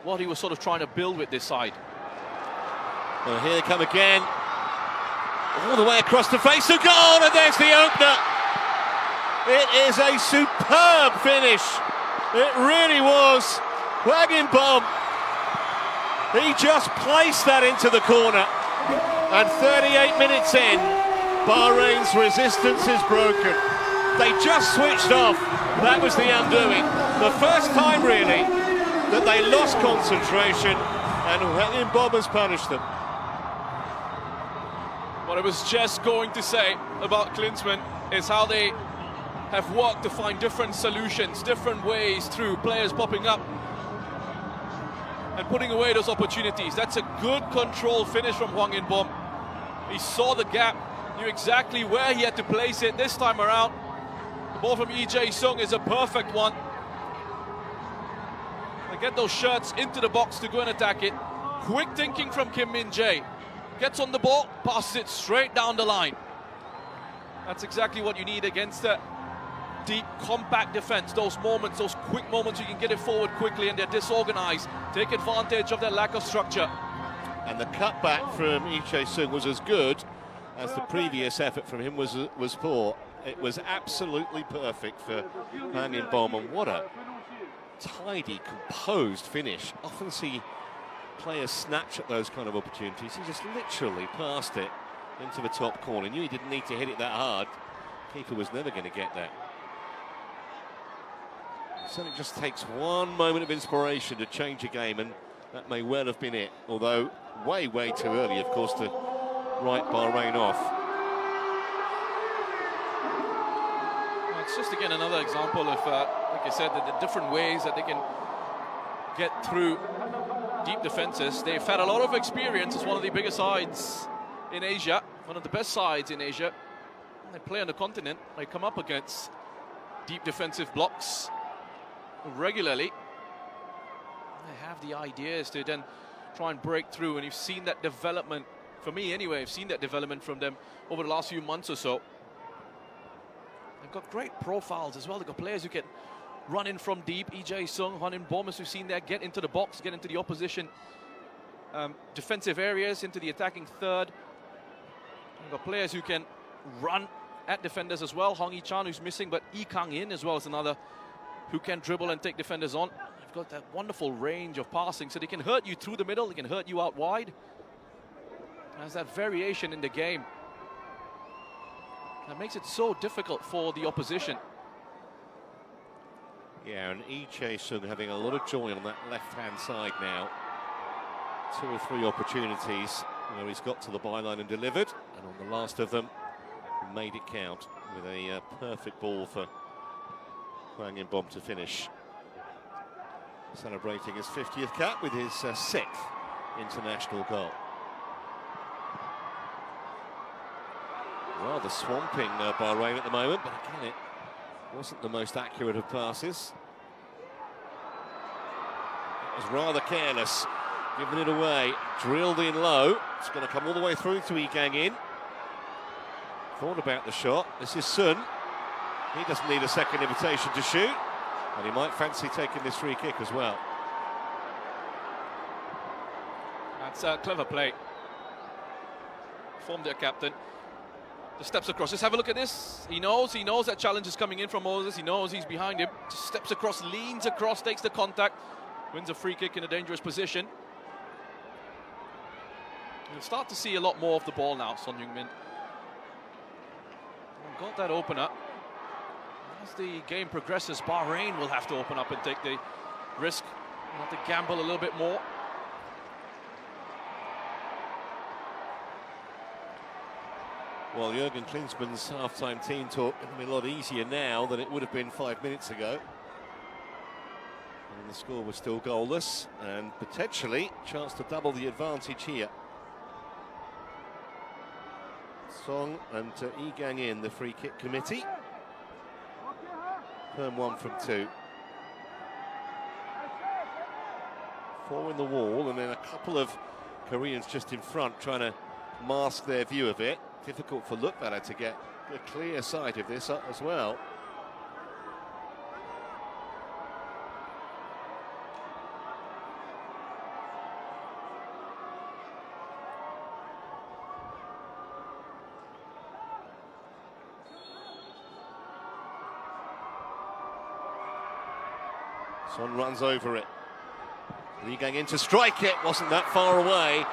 what he was sort of trying to build with this side. Well, here they come again. All the way across the face of goal, and there's the opener. It is a superb finish. It really was. Wagging bomb. He just placed that into the corner. And 38 minutes in, Bahrain's resistance is broken. They just switched off. That was the undoing. The first time, really, that they lost concentration, and Wagging bomb has punished them. What I was just going to say about Klinsmann is how they have worked to find different solutions, different ways through players popping up and putting away those opportunities. That's a good control finish from Hwang In-bom. He saw the gap, knew exactly where he had to place it this time around. The ball from Lee Jae-sung is a perfect one. They get those shirts into the box to go and attack it. Quick thinking from Kim Min-jae. Gets on the ball, passes it straight down the line. That's exactly what you need against a deep, compact defense. Those moments, those quick moments, you can get it forward quickly and they're disorganized. Take advantage of that lack of structure. And the cutback from Lee Jae-sung was as good as the previous effort from him was poor. It was absolutely perfect for Hwang In-bom, and what a tidy, composed finish. Often see players snatch at those kind of opportunities. He just literally passed it into the top corner. He knew he didn't need to hit it that hard. Keeper was never going to get that. So it just takes one moment of inspiration to change a game, and that may well have been it. Although way, way too early, of course, to write Bahrain off. Well, it's just again another example of, like I said, the different ways that they can get through deep defenses. They've had a lot of experience as one of the biggest sides in Asia, one of the best sides in Asia. They play on the continent. They come up against deep defensive blocks regularly. They have the ideas to then try and break through, and you've seen that development, for me anyway, I've seen that development from them over the last few months or so. They've got great profiles as well. They've got players who can run in from deep. Lee Jae-sung, Hwang In-bom, as we've seen there, get into the box, get into the opposition defensive areas, into the attacking third. We've got players who can run at defenders as well. Hong Hee-chan, who's missing, but Lee Kang-in as well as another who can dribble and take defenders on. They've got that wonderful range of passing, so they can hurt you through the middle, they can hurt you out wide. There's that variation in the game that makes it so difficult for the opposition. Yeah, and Lee Jae-sung having a lot of joy on that left-hand side now. 2 or 3 opportunities where he's got to the byline and delivered, and on the last of them, he made it count with a perfect ball for Hwang In-bom to finish. Celebrating his 50th cap with his 6th international goal. Rather swamping Bahrain at the moment, but again, it wasn't the most accurate of passes. It was rather careless, giving it away, drilled in low. It's going to come all the way through to Lee Kang-in. Thought about the shot. This is Sun. He doesn't need a second invitation to shoot, and he might fancy taking this free kick as well. That's a clever play. Formed their captain. The steps across. Just have a look at this. He knows that challenge is coming in from Moses. He knows he's behind him. Just steps across, leans across, takes the contact, wins a free kick in a dangerous position. You'll start to see a lot more of the ball now, Son Heung-min. Got that opener. As the game progresses, Bahrain will have to open up and take the risk, have to gamble a little bit more. Well, Jurgen Klinsmann's half-time team talk is going to be a lot easier now than it would have been 5 minutes ago. And the score was still goalless, and potentially chance to double the advantage here. Song and Lee Kang-in, the free kick committee. Turn 1 from 2. 4 in the wall, and then a couple of Koreans just in front trying to mask their view of it. Difficult for Lookbetter to get a clear sight of this as well. Son runs over it. Lee Kang-in to strike it, wasn't that far away.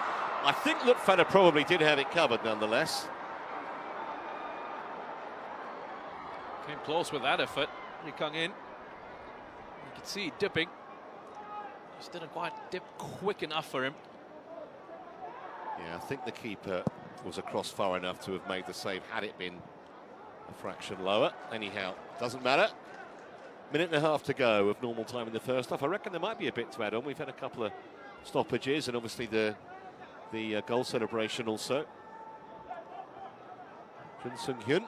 I think Lookbetter probably did have it covered nonetheless. Came close with that effort. Lee Kang-in. You can see dipping. Just didn't quite dip quick enough for him. Yeah, I think the keeper was across far enough to have made the save had it been a fraction lower. Anyhow, doesn't matter. Minute and a half to go of normal time in the first half. I reckon there might be a bit to add on. We've had a couple of stoppages and obviously the goal celebration also. Kim Sung-hyun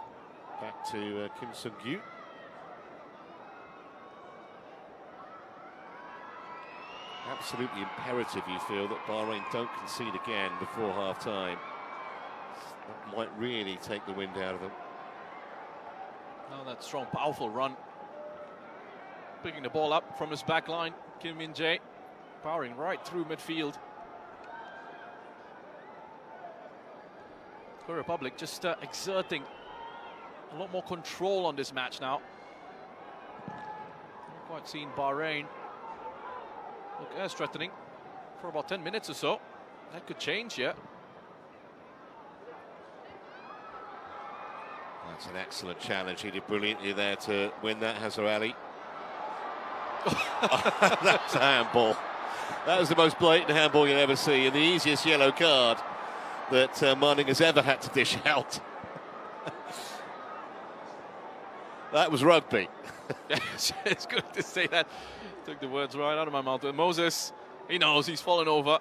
back to Kim Sung-gyu. Absolutely imperative, you feel, that Bahrain don't concede again before half-time. That might really take the wind out of them. Oh, that strong, powerful run. Picking the ball up from his back line, Kim Min-jae, powering right through midfield. Korea Republic just exerting a lot more control on this match now. Not quite seen Bahrain look as threatening for about 10 minutes or so. That could change, yeah. That's an excellent challenge. He did brilliantly there to win that, Hazar Ali. That's a handball. That was the most blatant handball you'll ever see, and the easiest yellow card that Manning has ever had to dish out. That was rugby. It's good to say that. Took the words right out of my mouth. Moses, he knows he's fallen over,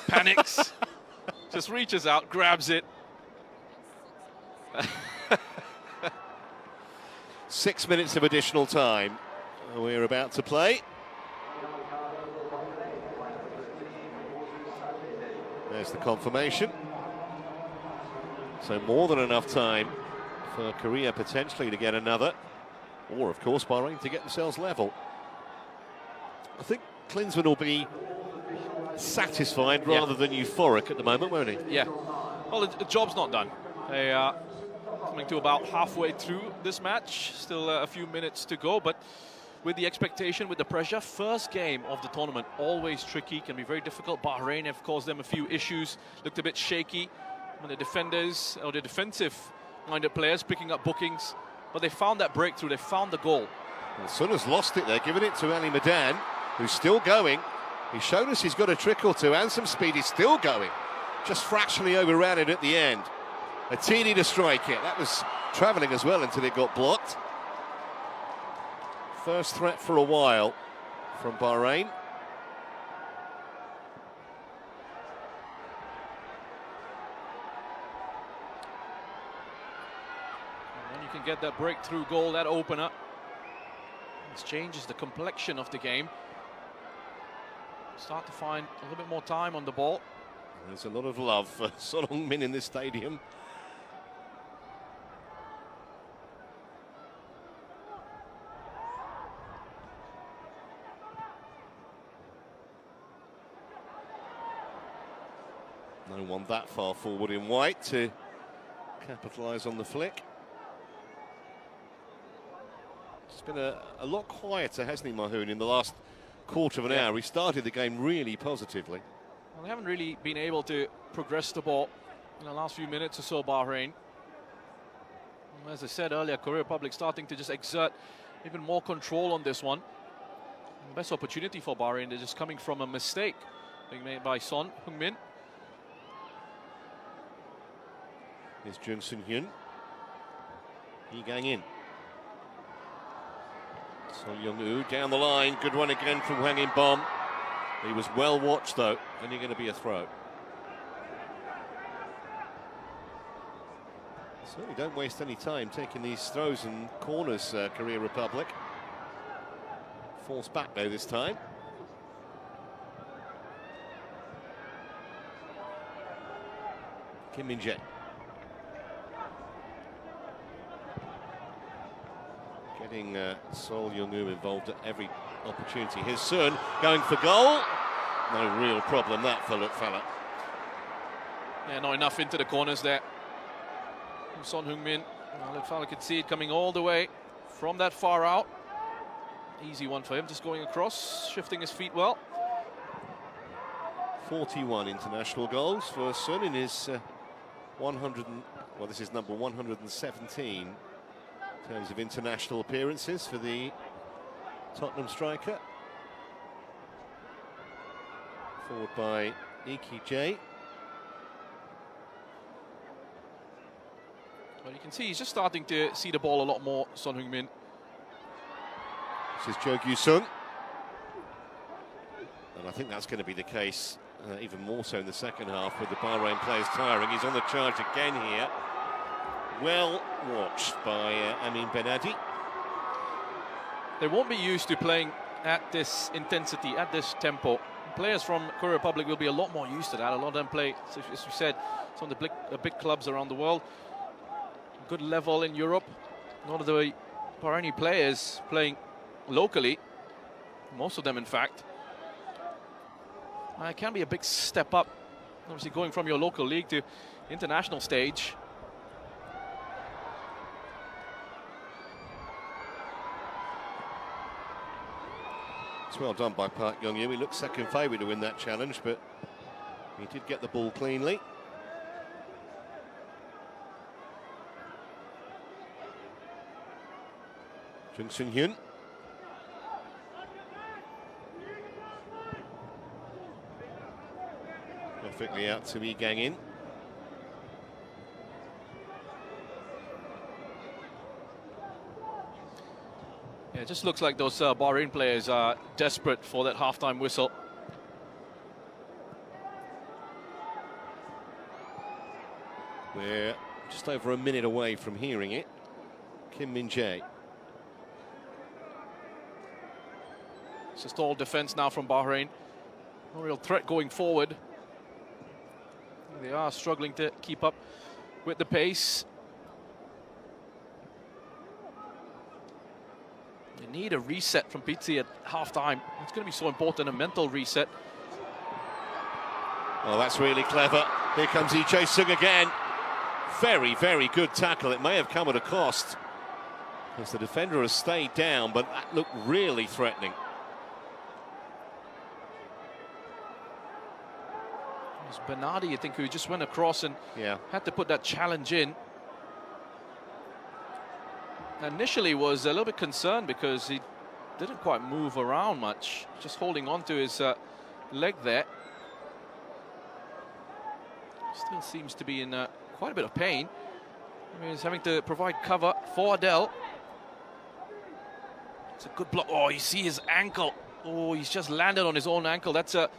panics, just reaches out, grabs it. 6 minutes of additional time we're about to play. There's the confirmation. So more than enough time for Korea potentially to get another, or of course Bahrain to get themselves level. I think Klinsmann will be satisfied rather than euphoric at the moment, won't he? Yeah. Well, the job's not done. They are coming to about halfway through this match. Still a few minutes to go, but with the expectation, with the pressure, first game of the tournament, always tricky, can be very difficult. Bahrain have caused them a few issues, looked a bit shaky when the defenders, or the defensive-minded players picking up bookings, but they found that breakthrough, they found the goal. Well, Sun has lost it there, giving it to Ali Madan, who's still going. He showed us he's got a trick or two and some speed. He's still going. Just fractionally overran it at the end. A teeny to strike it. That was travelling as well until it got blocked. First threat for a while from Bahrain. And when you can get that breakthrough goal, that opener, it changes the complexion of the game. Start to find a little bit more time on the ball. There's a lot of love for Son Heung-min in this stadium. No one that far forward in white to capitalise on the flick. It's been a lot quieter, hasn't he, Mahoon, in the last quarter of an hour. He started the game really positively. Well, they haven't really been able to progress the ball in the last few minutes or so, Bahrain. As I said earlier, Korea Republic starting to just exert even more control on this one. And the best opportunity for Bahrain, they're just coming from a mistake being made by Son Heung-min. Here's Jung Sun-hyun. He going in. So Young-woo down the line. Good one again from Hwang In-bom. He was well watched though. Only going to be a throw. Certainly don't waste any time taking these throws and corners, Korea Republic. Falls back though this time. Kim Min-jae. Getting Sol Young-woo involved at every opportunity. Here's Sun going for goal. No real problem that for fella. Yeah, not enough into the corners there. Son Heung-min, Fala could see it coming all the way from that far out. Easy one for him, just going across, shifting his feet well. 41 international goals for Sun in his 100. Well, this is number 117 in terms of international appearances for the Tottenham striker. Forward by Iki J. Well, You can see he's just starting to see the ball a lot more, Son Heung-min. This is Jo Gyu-sung. And I think that's going to be the case even more so in the second half with the Bahrain players tiring. He's on the charge again here. Well watched by Amin Benadi. They won't be used to playing at this intensity, at this tempo. Players from Korea Republic will be a lot more used to that. A lot of them play, as we said, some of the big clubs around the world. Good level in Europe. A lot of the Bahraini players playing locally, most of them in fact. It can be a big step up, obviously going from your local league to international stage. It's well done by Park Young-yu. He looked second favourite to win that challenge, but he did get the ball cleanly. Jung Seung-hyun. Perfectly out to Lee Gang-in. Yeah, it just looks like those Bahrain players are desperate for that halftime whistle. We're just over a minute away from hearing it. Kim Min-jae. It's a stalled defense now from Bahrain. No real threat going forward. They are struggling to keep up with the pace. You need a reset from Pizzi at half-time. It's going to be so important, a mental reset. Oh, that's really clever. Here comes Lee Jae-sung again. Very, very good tackle. It may have come at a cost, as the defender has stayed down, but that looked really threatening. It was Bernardi, I think, who just went across and had to put that challenge in. Initially was a little bit concerned because he didn't quite move around much, just holding on to his leg there. Still seems to be in quite a bit of pain. I mean, he's having to provide cover for Adel. It's a good block. Oh, you see his ankle. Oh, he's just landed on his own ankle. That's a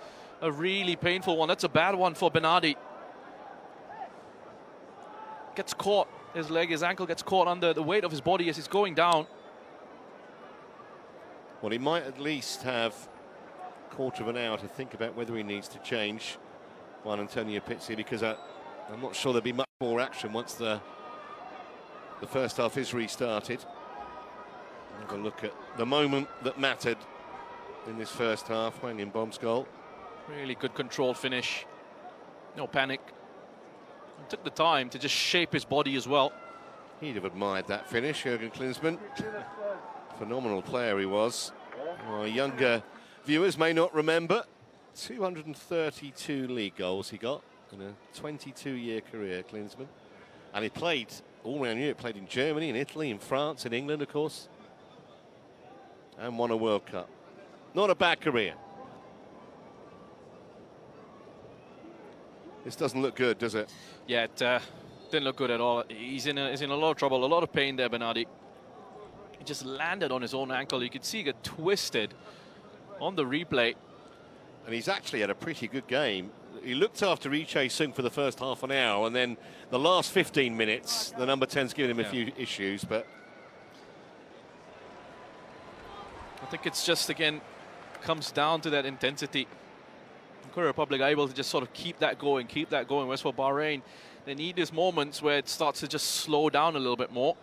really painful one. That's a bad one for Bernardi. Gets caught. His ankle gets caught under the weight of his body as he's going down. Well, he might at least have a quarter of an hour to think about whether he needs to change Juan Antonio Pizzi, because I'm not sure there'll be much more action once the first half is restarted. Have a look at the moment that mattered in this first half. Hwang In-bom's goal. Really good controlled finish. No panic. He took the time to just shape his body as well. He'd have admired that finish, Jürgen Klinsmann. Phenomenal player he was. Our younger viewers may not remember, 232 league goals he got in a 22-year career, Klinsmann. And he played all around Europe, played in Germany, in Italy, in France, in England, of course. And won a World Cup. Not a bad career. This doesn't look good, does it? Yeah, it didn't look good at all. He's in a lot of trouble, a lot of pain there, Bernardi. He just landed on his own ankle. You could see it get twisted on the replay. And he's actually had a pretty good game. He looked after Lee Jae-sung for the first half an hour, and then the last 15 minutes, the number 10's given him a few issues, but I think it's just, again, comes down to that intensity. Korea Republic are able to just sort of keep that going. Whereas for Bahrain, they need these moments where it starts to just slow down a little bit more.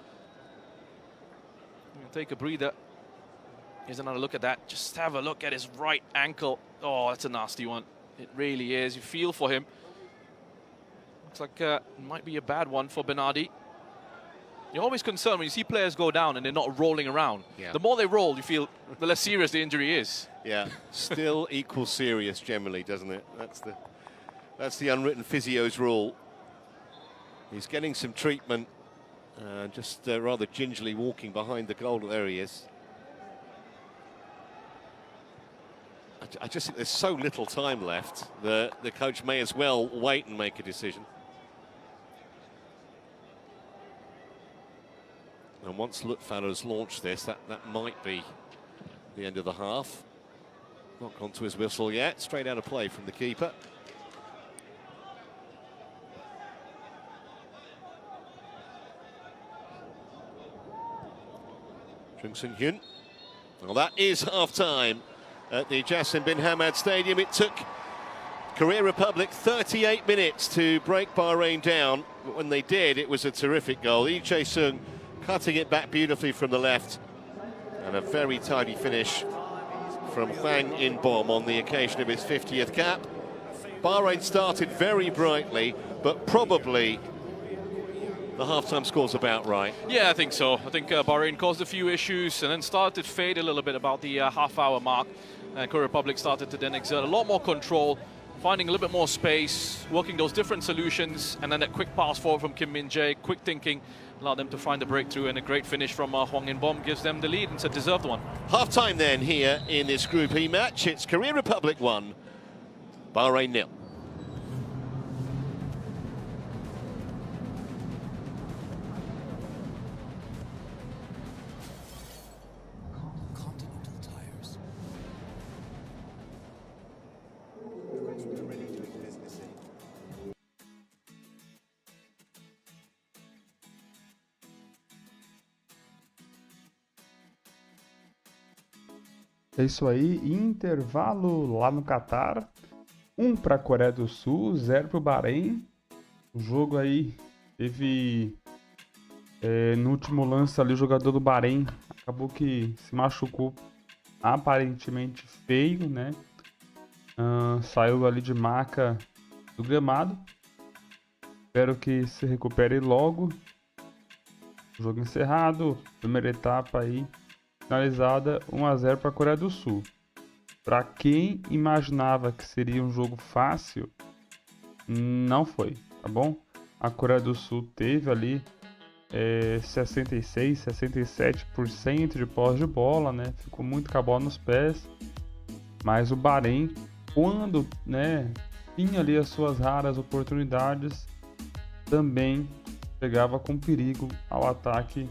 Take a breather. Here's another look at that. Just have a look at his right ankle. Oh, that's a nasty one. It really is. You feel for him. Looks like it might be a bad one for Bernardi. You're always concerned when you see players go down and they're not rolling around. Yeah. The more they roll, you feel the less serious the injury is. Yeah, still equal serious generally, doesn't it? That's the unwritten physio's rule. He's getting some treatment, just rather gingerly walking behind the goal. There he is. I just think there's so little time left that the coach may as well wait and make a decision. And once Lutfan has launched this, that might be the end of the half. Not gone to his whistle yet. Straight out of play from the keeper. Chung Sun-hyun. Well, that is half-time at the Jassim bin Hamad Stadium. It took Korea Republic 38 minutes to break Bahrain down. But when they did, it was a terrific goal. Lee Jae-sung cutting it back beautifully from the left. And a very tidy finish from Hwang In-bom on the occasion of his 50th cap. Bahrain started very brightly, but probably the half-time score's about right. Yeah, I think so. I think Bahrain caused a few issues and then started to fade a little bit about the half-hour mark. And Korea Republic started to then exert a lot more control, finding a little bit more space, working those different solutions, and then that quick pass forward from Kim Min-jae, quick thinking, allowed them to find the breakthrough, and a great finish from Hwang In-bom gives them the lead, and it's a deserved one. Half-time then here in this Group E match. It's Korea Republic 1, Bahrain 0. É isso aí, intervalo lá no Catar. 1 para a Coreia do Sul, 0 para o Bahrein. O jogo aí teve no último lance ali o jogador do Bahrein acabou que se machucou aparentemente feio, né? Saiu ali de maca do gramado. Espero que se recupere logo. Jogo encerrado, primeira etapa aí finalizada, 1-0 para a Coreia do Sul. Para quem imaginava que seria um jogo fácil, não foi, tá bom? A Coreia do Sul teve ali 66, 67% de posse de bola, né? Ficou muito com a bola nos pés. Mas o Bahrein, quando, né, tinha ali as suas raras oportunidades, também chegava com perigo ao ataque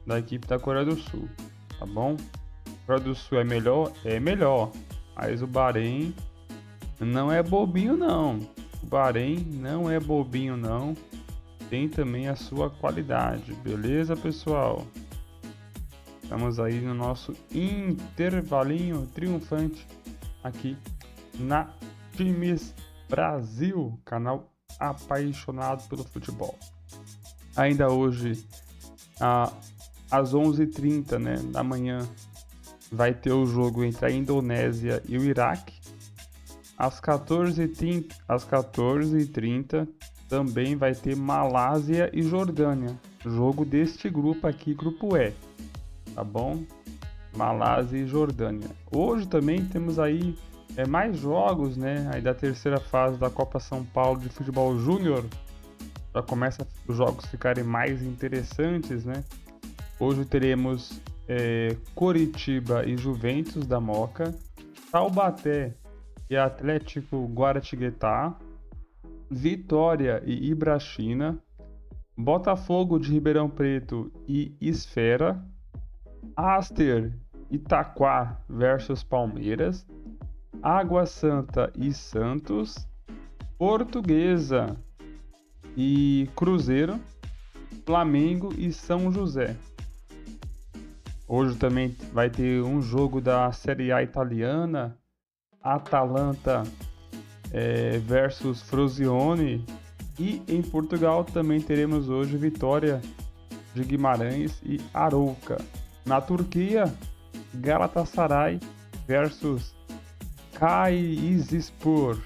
da equipe da Coreia do Sul. Tá bom? A Coreia do Sul é melhor? É melhor. Mas o Bahrein não é bobinho, não. O Bahrein não é bobinho, não. Tem também a sua qualidade. Beleza, pessoal? Estamos aí no nosso intervalinho triunfante aqui na Times Brasil, canal apaixonado pelo futebol. Ainda hoje, às 11h30, né, da manhã, vai ter o jogo entre a Indonésia e o Iraque. Às 14h30 também vai ter Malásia e Jordânia. Jogo deste grupo aqui, grupo E. Tá bom? Malásia e Jordânia. Hoje também temos aí mais jogos, né, aí da terceira fase da Copa São Paulo de Futebol Júnior. Já começa os jogos ficarem mais interessantes, né? Hoje teremos Coritiba e Juventus da Moca, Taubaté e Atlético Guaratinguetá, Vitória e Ibrachina, Botafogo de Ribeirão Preto e Esfera, Aster Itaquá versus Palmeiras, Água Santa e Santos, Portuguesa e Cruzeiro, Flamengo e São José. Hoje também vai ter um jogo da Série A italiana, Atalanta versus Frosinone, e em Portugal também teremos hoje Vitória de Guimarães e Arouca. Na Turquia, Galatasaray versus Kayserispor.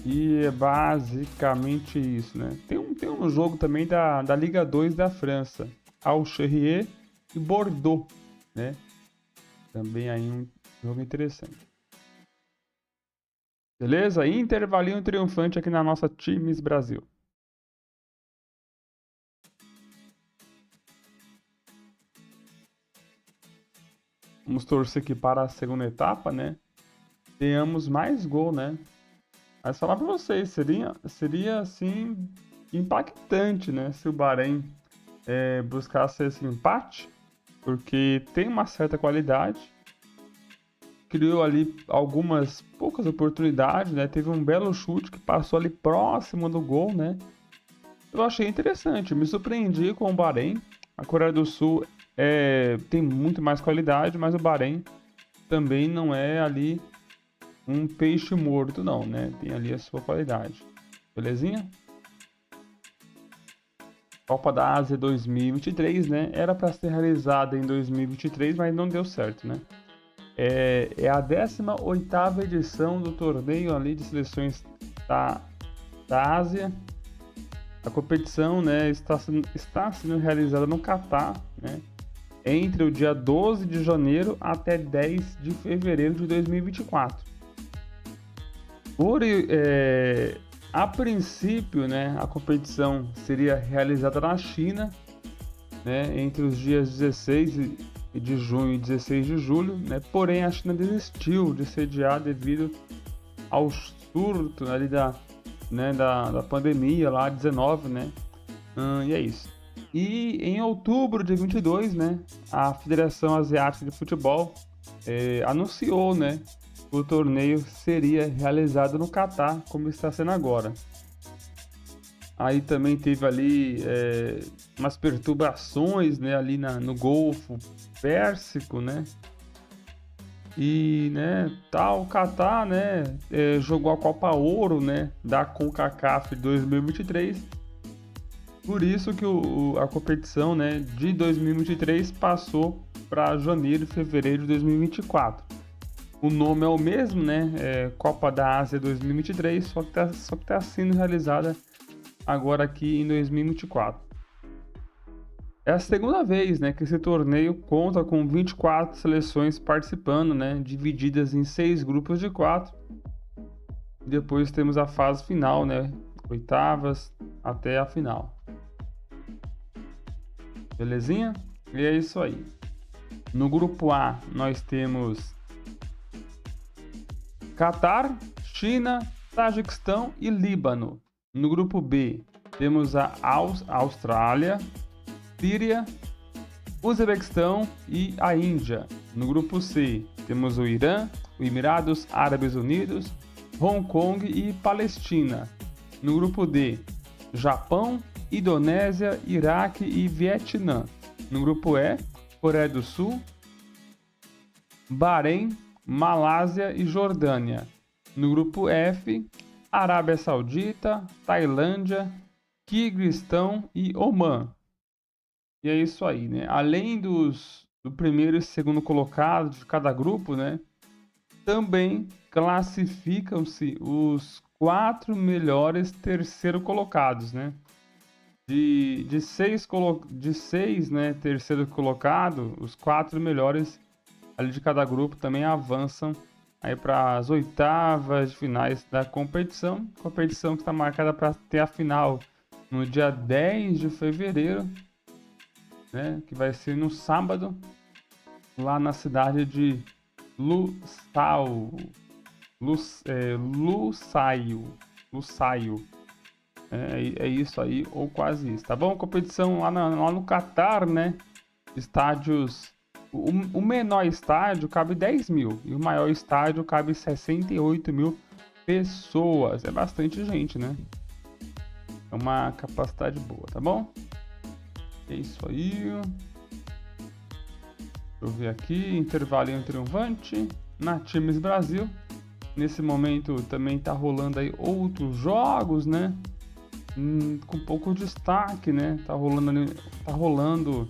E é basicamente isso, né? Tem um jogo também da Liga 2 da França, Alcherrier e Bordeaux, né? Também aí um jogo interessante. Beleza? Intervalinho triunfante aqui na nossa Times Brasil. Vamos torcer que para a segunda etapa, né, tenhamos mais gol, né? Mas falar para vocês, seria assim impactante, né, se o Bahrein buscasse esse empate, porque tem uma certa qualidade. Criou ali algumas poucas oportunidades, né? Teve um belo chute que passou ali próximo do gol, né? Eu achei interessante, me surpreendi com o BAHREIN. A Coreia do Sul tem muito mais qualidade, mas o BAHREIN também não é ali um peixe morto, não, né? Tem ali a sua qualidade. Belezinha? Copa da Ásia 2023, né? Era para ser realizada em 2023, mas não deu certo, né? É a 18ª edição do torneio ali de seleções da Ásia. A competição, né, está sendo realizada no Catar, né, entre o dia 12 de janeiro até 10 de fevereiro de 2024. A princípio, né, a competição seria realizada na China, né, entre os dias 16 de junho e 16 de julho, né, porém a China desistiu de sediar devido ao surto ali da pandemia lá, 19, né? E é isso. E em outubro de 22, né, a Confederação Asiática de Futebol anunciou, né, que o torneio seria realizado no Catar, como está sendo agora. Aí também teve ali umas perturbações, né, ali no Golfo Pérsico, né? E, né, o Catar, né, jogou a Copa Ouro, né, da CONCACAF 2023. Por isso que a competição, né, de 2023 passou para janeiro e fevereiro de 2024. O nome é o mesmo, né, Copa da Ásia 2023, só que está sendo realizada agora aqui em 2024. É a segunda vez, né, que esse torneio conta com 24 seleções participando, né, divididas em 6 grupos de 4. Depois temos a fase final, né, oitavas até a final. Belezinha? E é isso aí. No grupo A nós temos Catar, China, Tajiquistão e Líbano. No grupo B temos a Austrália, Síria, Uzbequistão e a Índia. No grupo C, temos o Irã, os Emirados Árabes Unidos, Hong Kong e Palestina. No grupo D, Japão, Indonésia, Iraque e Vietnã. No grupo E, Coreia do Sul, BAHREIN, Malásia e Jordânia. No grupo F, Arábia Saudita, Tailândia, Quirguistão e Omã. E é isso aí, né? Além do primeiro e segundo colocado de cada grupo, né? Também classificam-se os 4 melhores terceiro colocados, né? De seis, né, terceiro colocado, os 4 melhores ali de cada grupo também avançam aí para as oitavas de finais da competição. Competição que está marcada para ter a final no dia 10 de fevereiro. Né, que vai ser no sábado, lá na cidade de Lusail. É isso aí, ou quase isso, tá bom? Competição lá no Catar, né? Estádios. O menor estádio cabe 10 mil e o maior estádio cabe 68 mil pessoas. É bastante gente, né? É uma capacidade boa, tá bom? É isso aí. Deixa eu ver aqui. Intervalinho triunfante na Times Brasil. Nesse momento também tá rolando aí outros jogos, né? Com pouco destaque, né? Tá rolando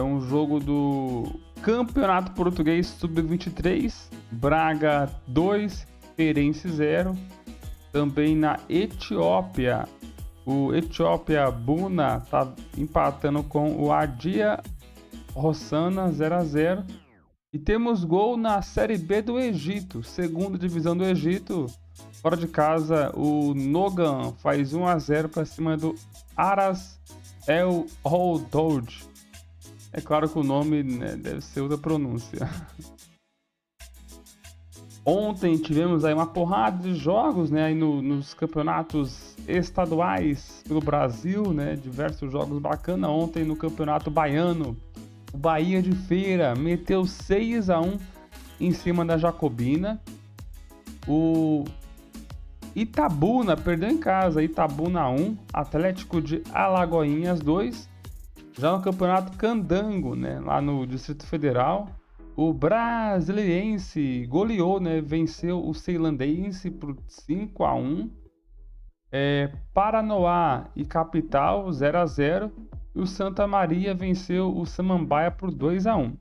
um jogo do Campeonato Português Sub-23. Braga 2, Feirense 0. Também na Etiópia. O Etiópia Buna tá empatando com o Adia Rossana 0-0. E temos gol na Série B do Egito, segunda divisão do Egito. Fora de casa, o Nogan faz 1-0 para cima do Aras El Houdoud. É claro que o nome, né, deve ser outra pronúncia. Ontem tivemos aí uma porrada de jogos, né, aí nos campeonatos jogos estaduais pelo Brasil, né? Diversos jogos bacanas. Ontem no Campeonato Baiano, o Bahia de Feira meteu 6-1 em cima da Jacobina. O Itabuna perdeu em casa, Itabuna 1, Atlético de Alagoinhas 2. Já no Campeonato Candango, né, lá no Distrito Federal, o Brasiliense goleou, né, venceu o Ceilandense por 5-1. Paranoá e Capital 0-0. E o Santa Maria venceu o Samambaia por 2-1.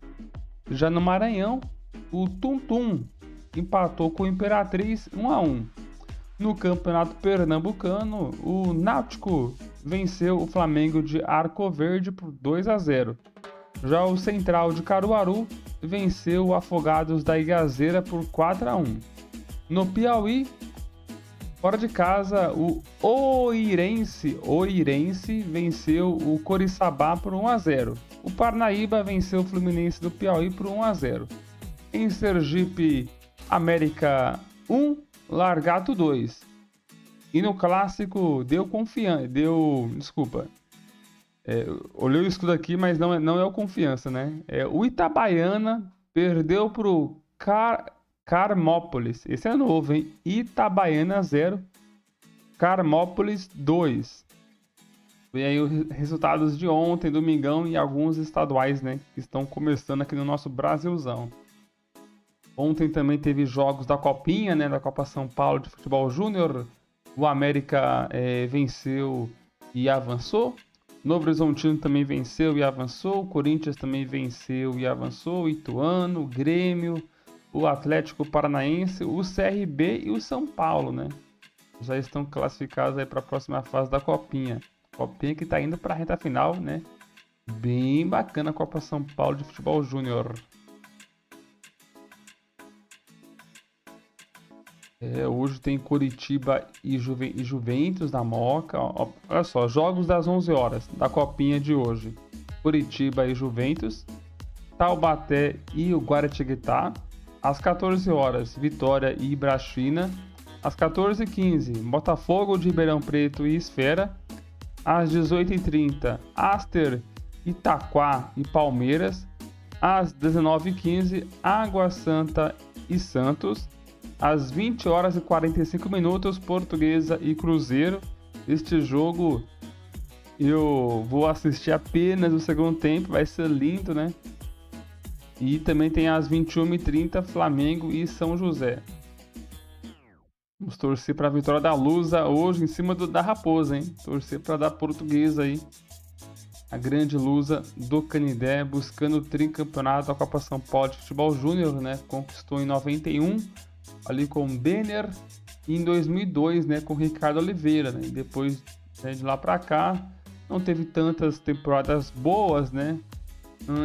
Já no Maranhão, o Tum-Tum empatou com o Imperatriz 1-1. No Campeonato Pernambucano, o Náutico venceu o Flamengo de Arco Verde por 2-0. Já o Central de Caruaru venceu o Afogados da Igazeira por 4-1. No Piauí, fora de casa, o Oirense venceu o Coriçaba por 1-0. O Parnaíba venceu o Fluminense do Piauí por 1-0. Em Sergipe, América 1, Largato 2. E no clássico olhei o escudo aqui, mas não é o Confiança, né? O Itabaiana perdeu pro Carmópolis. Esse é novo, hein? Itabaiana 0, Carmópolis 2. E aí os resultados de ontem, domingão, e alguns estaduais, né? Que estão começando aqui no nosso Brasilzão. Ontem também teve jogos da Copinha, né? Da Copa São Paulo de Futebol Júnior. O América venceu e avançou. Novo Horizontino também venceu e avançou. O Corinthians também venceu e avançou. O Ituano, o Grêmio, o Atlético Paranaense, o CRB e o São Paulo, né? Já estão classificados aí para a próxima fase da Copinha. Copinha que está indo para a reta final, né? Bem bacana a Copa São Paulo de Futebol Júnior. Hoje tem Coritiba e Juventus na Moca. Olha só, jogos das 11 horas da Copinha de hoje. Coritiba e Juventus. Taubaté e o Guaratinguetá. Às 14 horas, Vitória e Ibrachina. Às 14h15, Botafogo de Ribeirão Preto e Esfera. Às 18h30, Aster, Itaquá e Palmeiras. Às 19h15, Água Santa e Santos. Às 20h45, Portuguesa e Cruzeiro. Este jogo eu vou assistir apenas o segundo tempo, vai ser lindo, né? E também tem às 21h30, Flamengo e São José. Vamos torcer para a vitória da Lusa hoje em cima da Raposa, hein? Torcer para dar Portuguesa aí. A grande Lusa do Canindé, buscando o tricampeonato da Copa São Paulo de Futebol Júnior, né? Conquistou em 91. Ali com o Denner, e em 2002, né, com o Ricardo Oliveira, né, e depois, né, de lá para cá, não teve tantas temporadas boas, né.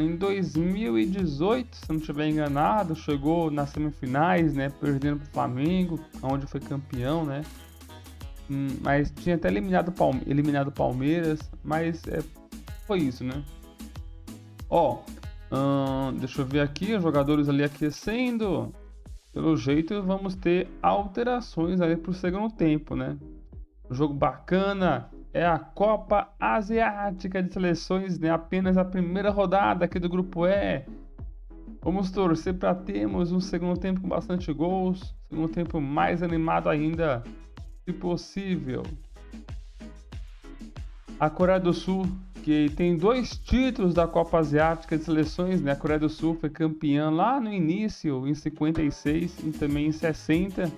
Em 2018, se não estiver enganado, chegou nas semifinais, né, perdendo para o Flamengo, onde foi campeão, né, mas tinha até eliminado o Palmeiras, mas foi isso, né. Deixa eu ver aqui, os jogadores ali aquecendo. Pelo jeito, vamos ter alterações aí para o segundo tempo, né? Um jogo bacana é a Copa Asiática de Seleções, né? Apenas a primeira rodada aqui do Grupo E. Vamos torcer para termos um segundo tempo com bastante gols, segundo tempo mais animado ainda, se possível. A Coreia do Sul, que tem 2 títulos da Copa Asiática de Seleções, né? A Coreia do Sul foi campeã lá no início, em 56 e também em 60.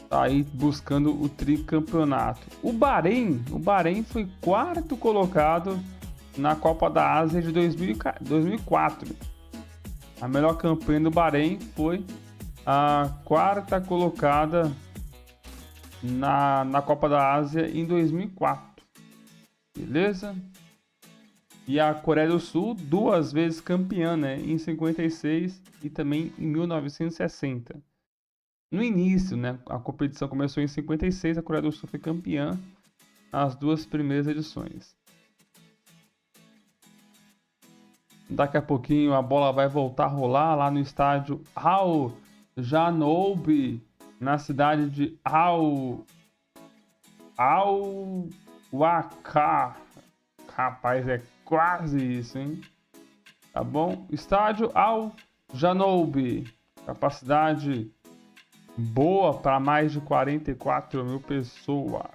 Tá aí buscando o tricampeonato. O Bahrein foi 4º colocado na Copa da Ásia de 2004. A melhor campanha do Bahrein foi a 4ª colocada na Copa da Ásia em 2004. Beleza? E a Coreia do Sul, 2 vezes campeã, né? Em 56 e também em 1960. No início, né? A competição começou em 56, a Coreia do Sul foi campeã nas 2 primeiras edições. Daqui a pouquinho a bola vai voltar a rolar lá no estádio Janoub, na cidade de Wakrah. Rapaz, é quase isso, hein? Tá bom? Estádio Janoub. Capacidade boa para mais de 44 mil pessoas.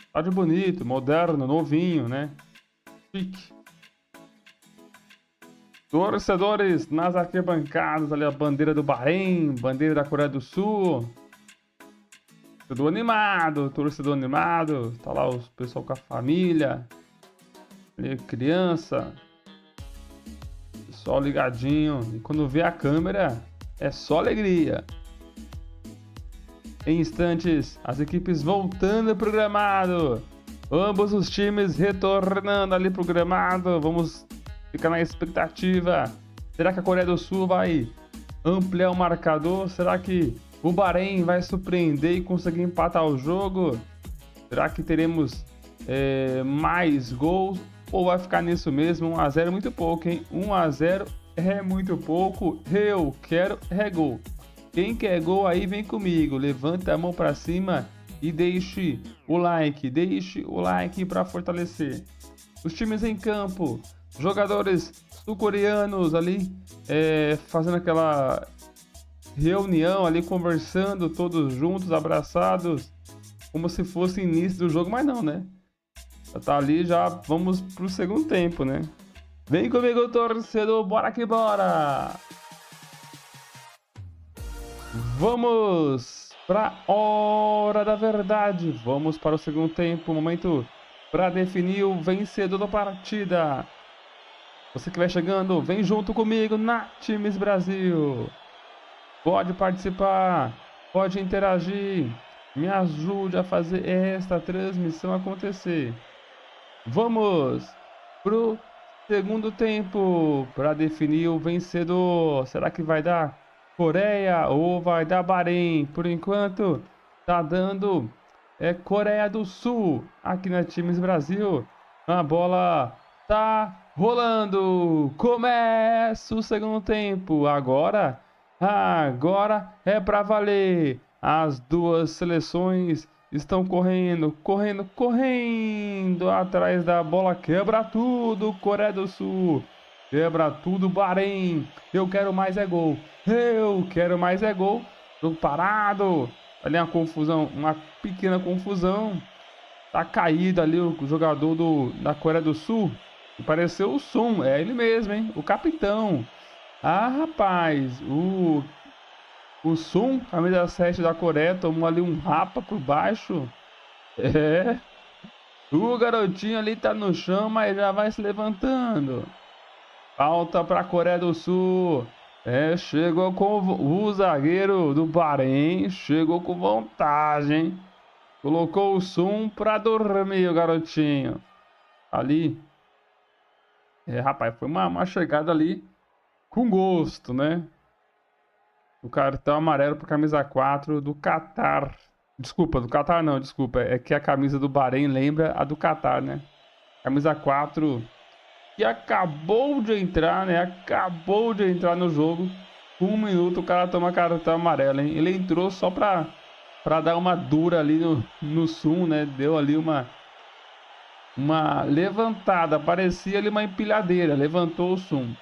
Estádio bonito, moderno, novinho, né? Chique. Torcedores nas arquibancadas, ali a bandeira do BAHREIN, bandeira da Coreia do Sul. Torcedor animado. Tá lá o pessoal com a família. Ali, criança. Pessoal ligadinho. E quando vê a câmera, é só alegria. Em instantes, as equipes voltando pro gramado. Ambos os times retornando ali pro gramado. Vamos ficar na expectativa. Será que a Coreia do Sul vai ampliar o marcador? Será que o BAHREIN vai surpreender e conseguir empatar o jogo? Será que teremos mais gols? Ou vai ficar nisso mesmo? 1 a 0 é muito pouco, hein? 1 a 0 é muito pouco. Eu quero gol. Quem quer gol aí vem comigo. Levanta a mão para cima e deixe o like. Deixe o like para fortalecer. Os times em campo. Jogadores sul-coreanos ali fazendo aquela reunião ali, conversando todos juntos, abraçados, como se fosse início do jogo, mas não, né? Já tá ali, já vamos pro segundo tempo, né? Vem comigo, torcedor, bora que bora! Vamos pra hora da verdade, vamos para o segundo tempo, momento para definir o vencedor da partida. Você que vai chegando, vem junto comigo na Times Brasil. Pode participar, pode interagir, me ajude a fazer esta transmissão acontecer. Vamos pro segundo tempo para definir o vencedor. Será que vai dar Coreia ou vai dar BAHREIN? Por enquanto, tá dando Coreia do Sul aqui na Times Brasil. A bola tá rolando. Começa o segundo tempo. Agora é para valer. As duas seleções estão correndo atrás da bola. Quebra tudo, Coreia do Sul. Quebra tudo, BAHREIN. Eu quero mais gol. Jogo parado. Ali uma confusão, uma pequena confusão. Tá caído ali o jogador da Coreia do Sul. E pareceu o Sun, é ele mesmo, hein? O capitão. Ah, rapaz, o Sun, camisa 7 da Coreia, tomou ali um rapa por baixo. O garotinho ali tá no chão, mas já vai se levantando. Falta pra Coreia do Sul. Chegou com o zagueiro do BAHREIN, chegou com vantagem. Colocou o Sun pra dormir, o garotinho. Ali. Rapaz, foi uma chegada ali com gosto, né? O cartão amarelo para camisa 4 do Catar. Desculpa, do Catar não, desculpa. É que a camisa do BAHREIN lembra a do Catar, né? Camisa 4 que acabou de entrar, né? Acabou de entrar no jogo. Com 1 minuto o cara toma cartão amarelo, hein? Ele entrou só pra dar uma dura ali no Sun, né? Deu ali uma levantada, parecia ali uma empilhadeira, levantou o Sun.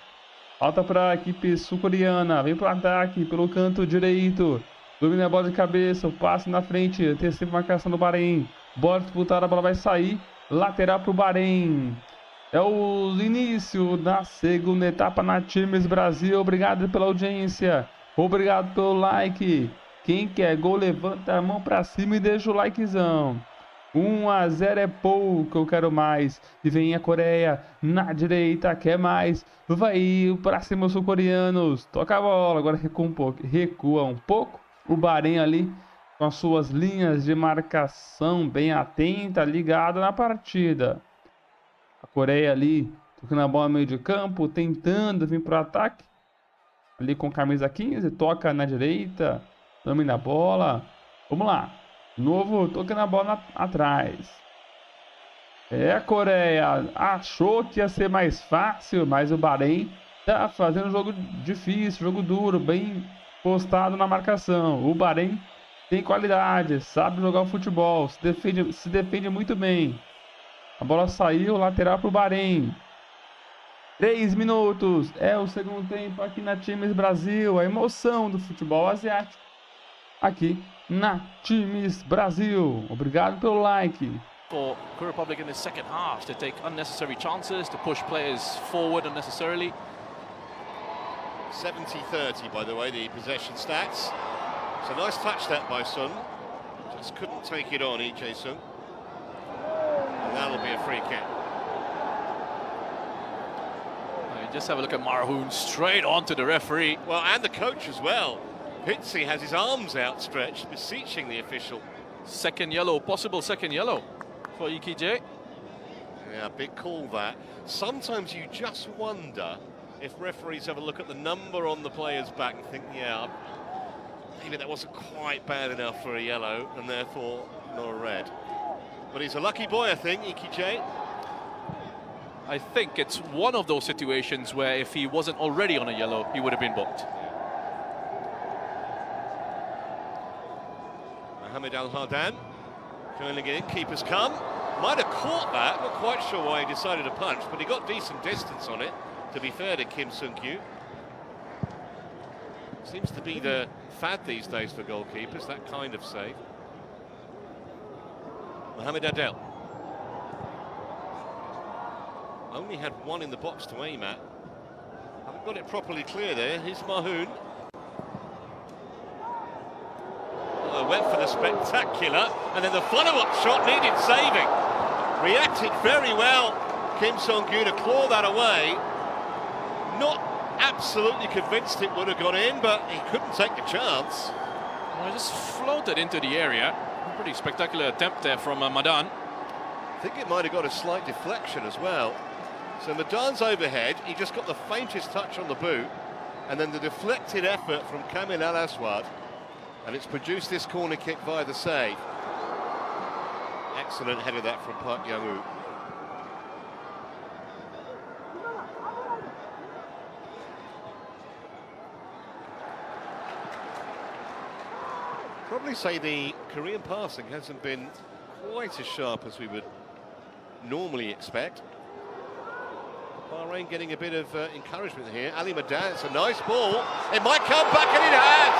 Falta para a equipe sul-coreana, vem para o ataque pelo canto direito, domina a bola de cabeça, o passe na frente, terceira marcação do BAHREIN, bola disputada, a bola vai sair, lateral para o BAHREIN. É o início da segunda etapa na Times Brasil. Obrigado pela audiência, obrigado pelo like. Quem quer gol, levanta a mão para cima e deixa o likezão. 1 a 0 é pouco, eu quero mais. E vem a Coreia na direita, quer mais. Vai para cima os sul-coreanos. Toca a bola, agora recua um pouco. O BAHREIN ali com as suas linhas de marcação bem atenta, ligada na partida. A Coreia ali tocando a bola no meio de campo, tentando vir para o ataque. Ali com camisa 15, toca na direita, domina a bola. Vamos lá. Novo tocando a bola atrás. A Coreia achou que ia ser mais fácil, mas o BAHREIN tá fazendo um jogo difícil, jogo duro, bem postado na marcação. O BAHREIN Tem qualidade, sabe jogar o futebol, se defende muito bem. A bola saiu, lateral para o BAHREIN. 3 minutos, é o segundo tempo aqui na Times Brasil. A emoção do futebol asiático aqui na Times Brasil. Obrigado pelo like. For Korea Republic in the second half to take unnecessary chances, to push players forward unnecessarily. 70-30, by the way, the possession stats. It's a nice touch that by Sun. Just couldn't take it on, Jae-sung. And that'll be a free kick. Just have a look at Marhoon straight onto the referee. Well, and the coach as well. Pizzi has his arms outstretched, beseeching the official. Second yellow, possible second yellow for Jae. Yeah, big call that. Sometimes you just wonder if referees have a look at the number on the player's back and think, yeah, maybe that wasn't quite bad enough for a yellow, and therefore not a red. But he's a lucky boy, I think, Jae. I think it's one of those situations where if he wasn't already on a yellow, he would have been booked. Mohamed Al-Hardan trying to get in, keeper's come. Might have caught that, not quite sure why he decided to punch, but he got decent distance on it, to be fair to Kim Sung-kyu. Seems to be the fad these days for goalkeepers, that kind of save. Mohamed Adel. Only had one in the box to aim at. Haven't got it properly clear there. Here's Marhoon. Oh, went for the spectacular, and then the follow-up shot needed saving. Reacted very well, Kim Sung-kyu, to claw that away. Not absolutely convinced it would have gone in, but he couldn't take the chance. Well, just floated into the area. A pretty spectacular attempt there from Madan. I think it might have got a slight deflection as well. So Madan's overhead, he just got the faintest touch on the boot, and then the deflected effort from Kamil Al-Aswad, and it's produced this corner kick via the save. Excellent header that from Park Young-woo. Probably say the Korean passing hasn't been quite as sharp as we would normally expect. Bahrain getting a bit of encouragement here. Ali Madan, it's a nice ball. It might come back, and it has.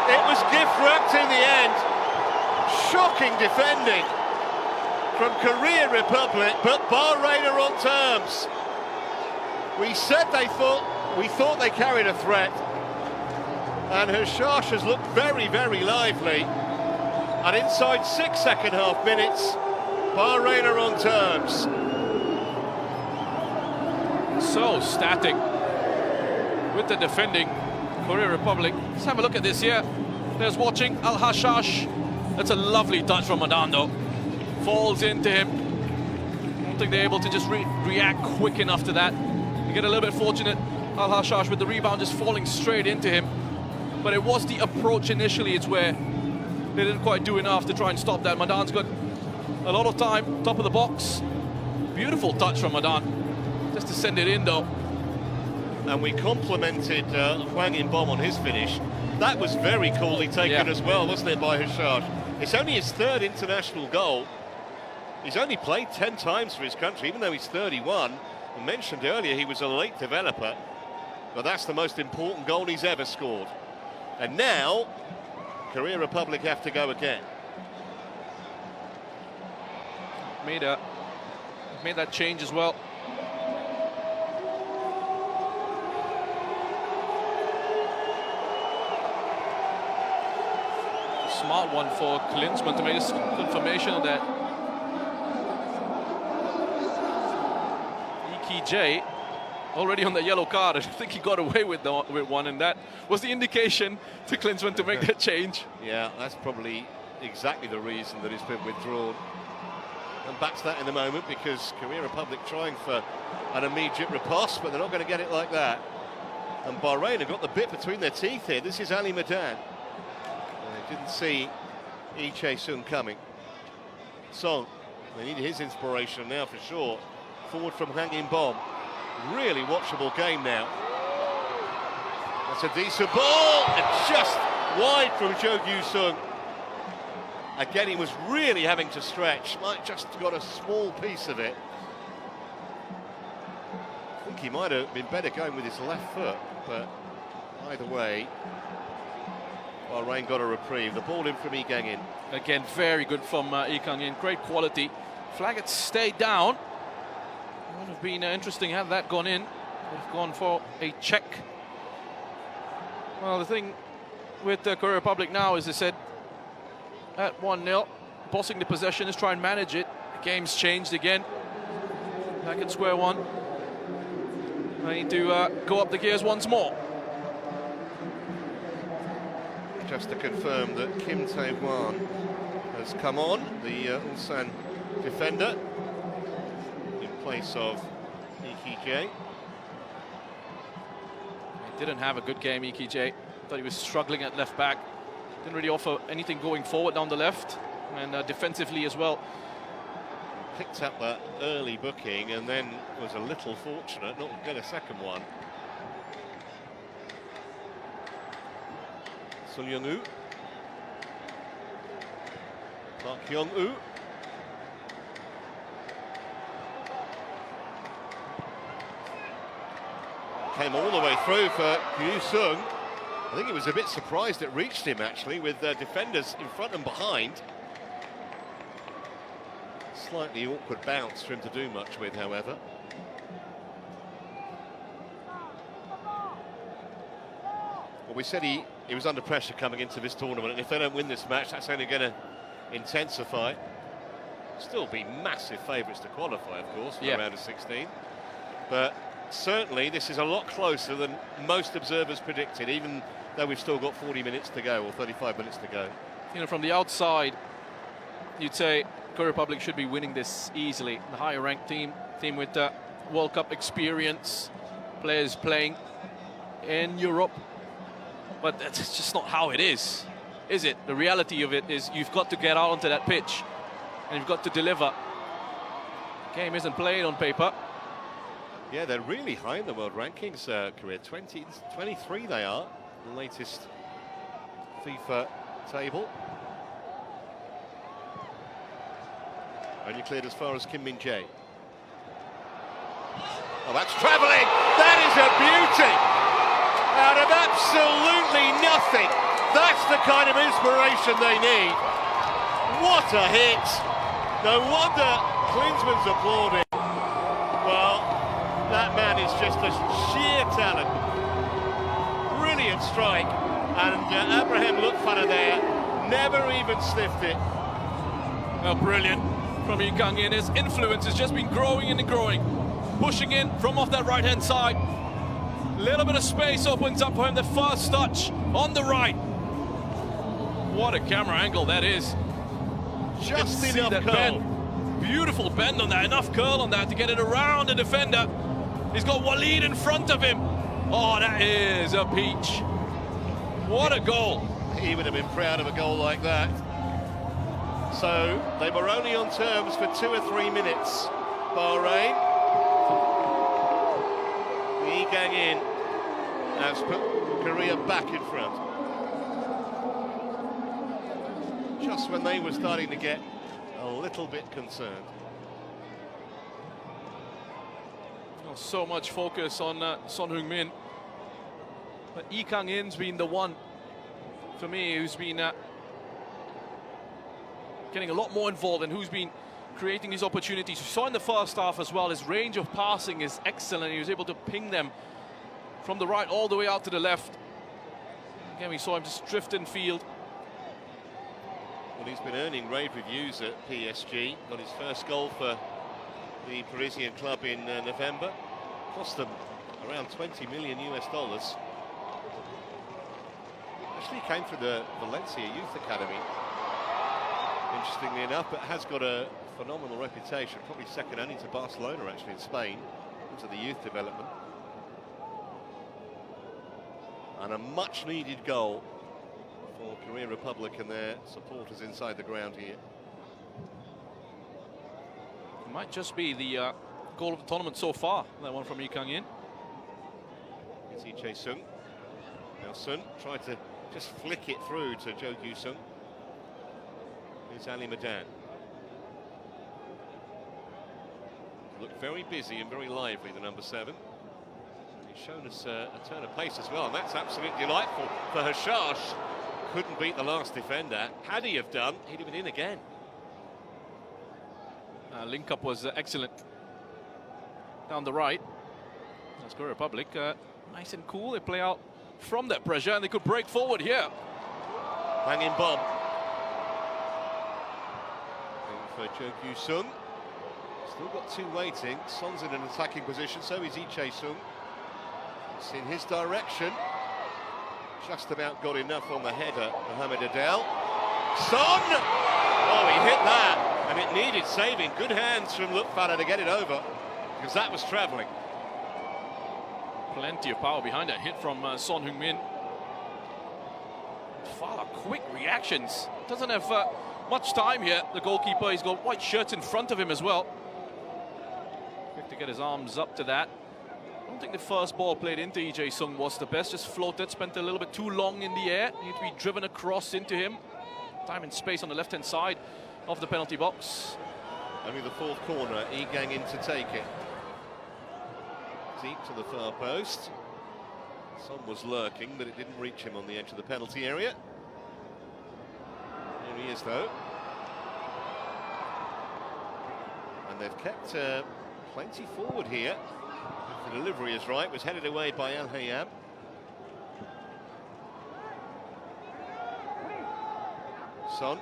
It was gift-wrapped in the end. Shocking defending from Korea Republic, but Bahrain are on terms. We thought they carried a threat, and Hashash has looked very, very lively. And inside 6 second-half minutes, Bahrain are on terms. So static with the defending Korea Republic. Let's have a look at this here. There's watching Al-Hashash. That's a lovely touch from Madando. Falls into him. I don't think they're able to just react quick enough to that. You get a little bit fortunate, Al-Hashash, with the rebound just falling straight into him. But it was the approach initially, it's where they didn't quite do enough to try and stop that. Madan's got a lot of time, top of the box. Beautiful touch from Madan. Just to send it in, though. And we complimented Hwang In-bom on his finish. That was very coolly taken as well, wasn't it, by Hashash? It's only his third international goal. He's only played 10 times for his country, even though he's 31. I mentioned earlier he was a late developer, but that's the most important goal he's ever scored. And now, Korea Republic have to go again. Made that change as well. Smart one for Klinsmann to make this confirmation of that. Jae already on the yellow card. I think he got away with one, and that was the indication to Klinsmann to make that change. Yeah, that's probably exactly the reason that it's been withdrawn. And back to that in a moment, because Korea Republic trying for an immediate riposte, but they're not going to get it like that. And Bahrain have got the bit between their teeth here. This is Ali Madan. They didn't see Jae-sung coming. Song, they need his inspiration now for sure. Forward from Hwang In-bom. Really watchable game now. That's a decent ball, and just Wide from Jo Gyu-sung. Again, he was really having to stretch. Might just got a small piece of it. I think he might have been better going with his left foot, but either way, BAHREIN got a reprieve. The ball in from Lee Kang-in. Again, very good from Lee Kang-in. Great quality. Flag had stayed down. Would have been interesting had that gone in. Would have gone for a check. Well, the thing with the Korea Republic now, as I said, at 1-0, bossing the possession is try and manage it. The game's changed again. Back at square one. They need to go up the gears once more. Just to confirm that Kim Tae-hwan has come on, the Ulsan defender, in place of Lee Ki-jae. He didn't have a good game, Lee Ki-jae. Thought he was struggling at left back. Didn't really offer anything going forward down the left, and defensively as well. Picked up that early booking and then was a little fortunate not to get a second one. Sun Young-woo. Park Hyung-woo. Came all the way through for Gyu-sung. I think he was a bit surprised it reached him, actually, with defenders in front and behind. Slightly awkward bounce for him to do much with, however. Well, we said he was under pressure coming into this tournament, and if they don't win this match, that's only going to intensify. Still be massive favourites to qualify, of course, for the round of 16. But certainly this is a lot closer than most observers predicted, even though we've still got 40 minutes to go, or 35 minutes to go. You know, from the outside, you'd say Korea Republic should be winning this easily. The higher ranked team with World Cup experience, players playing in Europe. But that's just not how it is it? The reality of it is you've got to get out onto that pitch and you've got to deliver. Game isn't played on paper. Yeah, they're really high in the world rankings, Korea. 23 they are, the latest FIFA table. Only cleared as far as Kim Min-jae. Oh, that's travelling! That is a beauty! Out of absolutely nothing. That's the kind of inspiration they need. What a hit! No wonder Klinsmann's applauding. Well, that man is just a sheer talent. Brilliant strike. And Abraham Lutfana there never even sniffed it. Oh, brilliant from Lee Kang-in. His influence has just been growing and growing. Pushing in from off that right-hand side. Little bit of space opens up for him. The first touch on the right. What a camera angle that is. Just enough that curl. Bend. Beautiful bend on that. Enough curl on that to get it around the defender. He's got Walid in front of him. Oh, that is a peach. What a goal. He would have been proud of a goal like that. So they were only on terms for 2 or 3 minutes. BAHREIN. Lee Kang-in has put Korea back in front. Just when they were starting to get a little bit concerned. Oh, so much focus on Son Heung-min. But Lee Kang-in's been the one, for me, who's been getting a lot more involved and who's been creating these opportunities. We saw in the first half as well, his range of passing is excellent. He was able to ping them from the right all the way out to the left. Again, we saw him just drift in field. Well, he's been earning rave reviews at PSG. Got his first goal for the Parisian club in November. Cost them around $20 million. Actually came through the Valencia Youth Academy, interestingly enough, but has got a phenomenal reputation, probably second only to Barcelona actually in Spain, into the youth development. And a much needed goal for Korea Republic and their supporters inside the ground here. It might just be the goal of the tournament so far, that one from Lee Kang-in. It's Lee Chae-sung. Now Sun tried to just flick it through to Jo Gyu-sung. Here's Ali Madan. Look very busy and very lively, the number 7. He's shown us a turn of pace as well, and that's absolutely delightful for Hashash. Couldn't beat the last defender. Had he have done, he'd have been in again. Link-up was excellent. Down the right. That's Korea Republic. Nice and cool. They play out from that pressure, and they could break forward here. Hanging bomb. For Jo Gyu-sung. Still got 2 waiting. Son's in an attacking position, so is Lee Chae-sung. It's in his direction. Just about got enough on the header, Mohamed Adel. Son! Oh, he hit that. And it needed saving. Good hands from Lutfana to get it over, because that was travelling. Plenty of power behind that hit from Son Heung-min. Fala, quick reactions. Doesn't have much time here, the goalkeeper. He's got white shirts in front of him as well. Quick to get his arms up to that. I don't think the first ball played into Lee Jae-sung was the best. Just floated, spent a little bit too long in the air. Needed to be driven across into him. Time and space on the left-hand side of the penalty box. Only the 4th corner, Egang in to take it. Deep to the far post. Son was lurking, but it didn't reach him on the edge of the penalty area. Here he is, though. And they've kept plenty forward here. If the delivery is right, was headed away by Al Hayab. Son.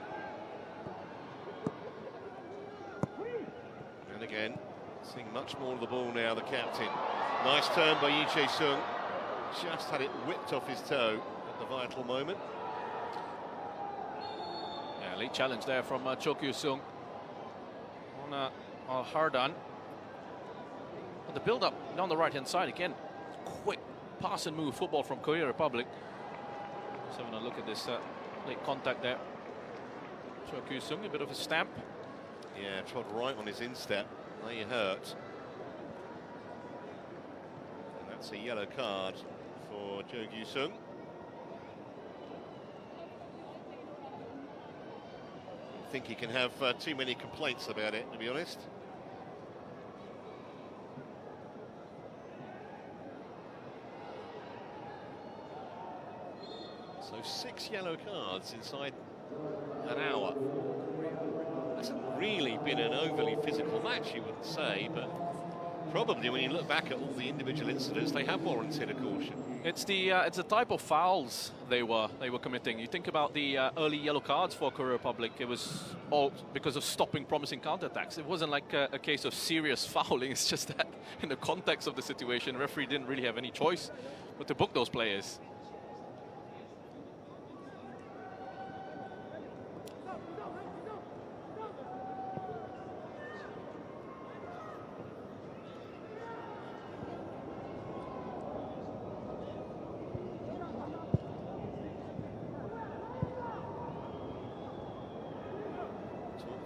And again, seeing much more of the ball now, the captain. Nice turn by Lee Chae-sung. Just had it whipped off his toe at the vital moment. Yeah, late challenge there from Jo Gyu-sung on Hardan. But the build-up down the right-hand side again. Quick pass and move football from Korea Republic. Just having a look at this late contact there. Jo Gyu-sung, a bit of a stamp. Yeah, trod right on his instep. Now you hurt. And that's a yellow card for Jo Gyu-sung. I think he can have too many complaints about it, to be honest. So 6 yellow cards inside an hour. Hasn't really been an overly physical match, you wouldn't say, but probably when you look back at all the individual incidents, they have warranted a caution. It's the type of fouls they were committing. You think about the early yellow cards for Korea Republic. It was all because of stopping promising counterattacks. It wasn't like a case of serious fouling. It's just that in the context of the situation, the referee didn't really have any choice but to book those players.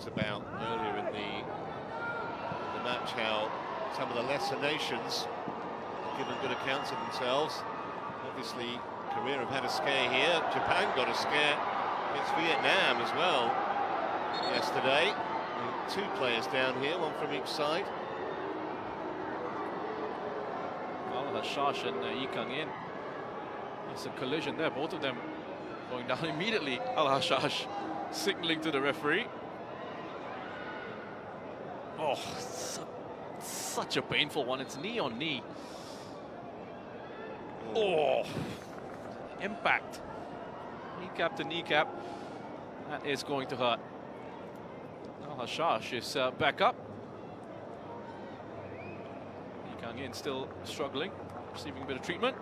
About earlier in the match how some of the lesser nations have given good accounts of themselves. Obviously, Korea have had a scare here. Japan got a scare against Vietnam as well yesterday. 2 players down here, 1 from each side. Well, Hashash and Lee Kang-in. It's a collision there, both of them going down immediately. Al-Hashash signaling to the referee. Oh, such a painful one. It's knee on knee. Oh, impact. Kneecap to kneecap. That is going to hurt. Al-Hashash is back up. Lee Kang-in still struggling, receiving a bit of treatment.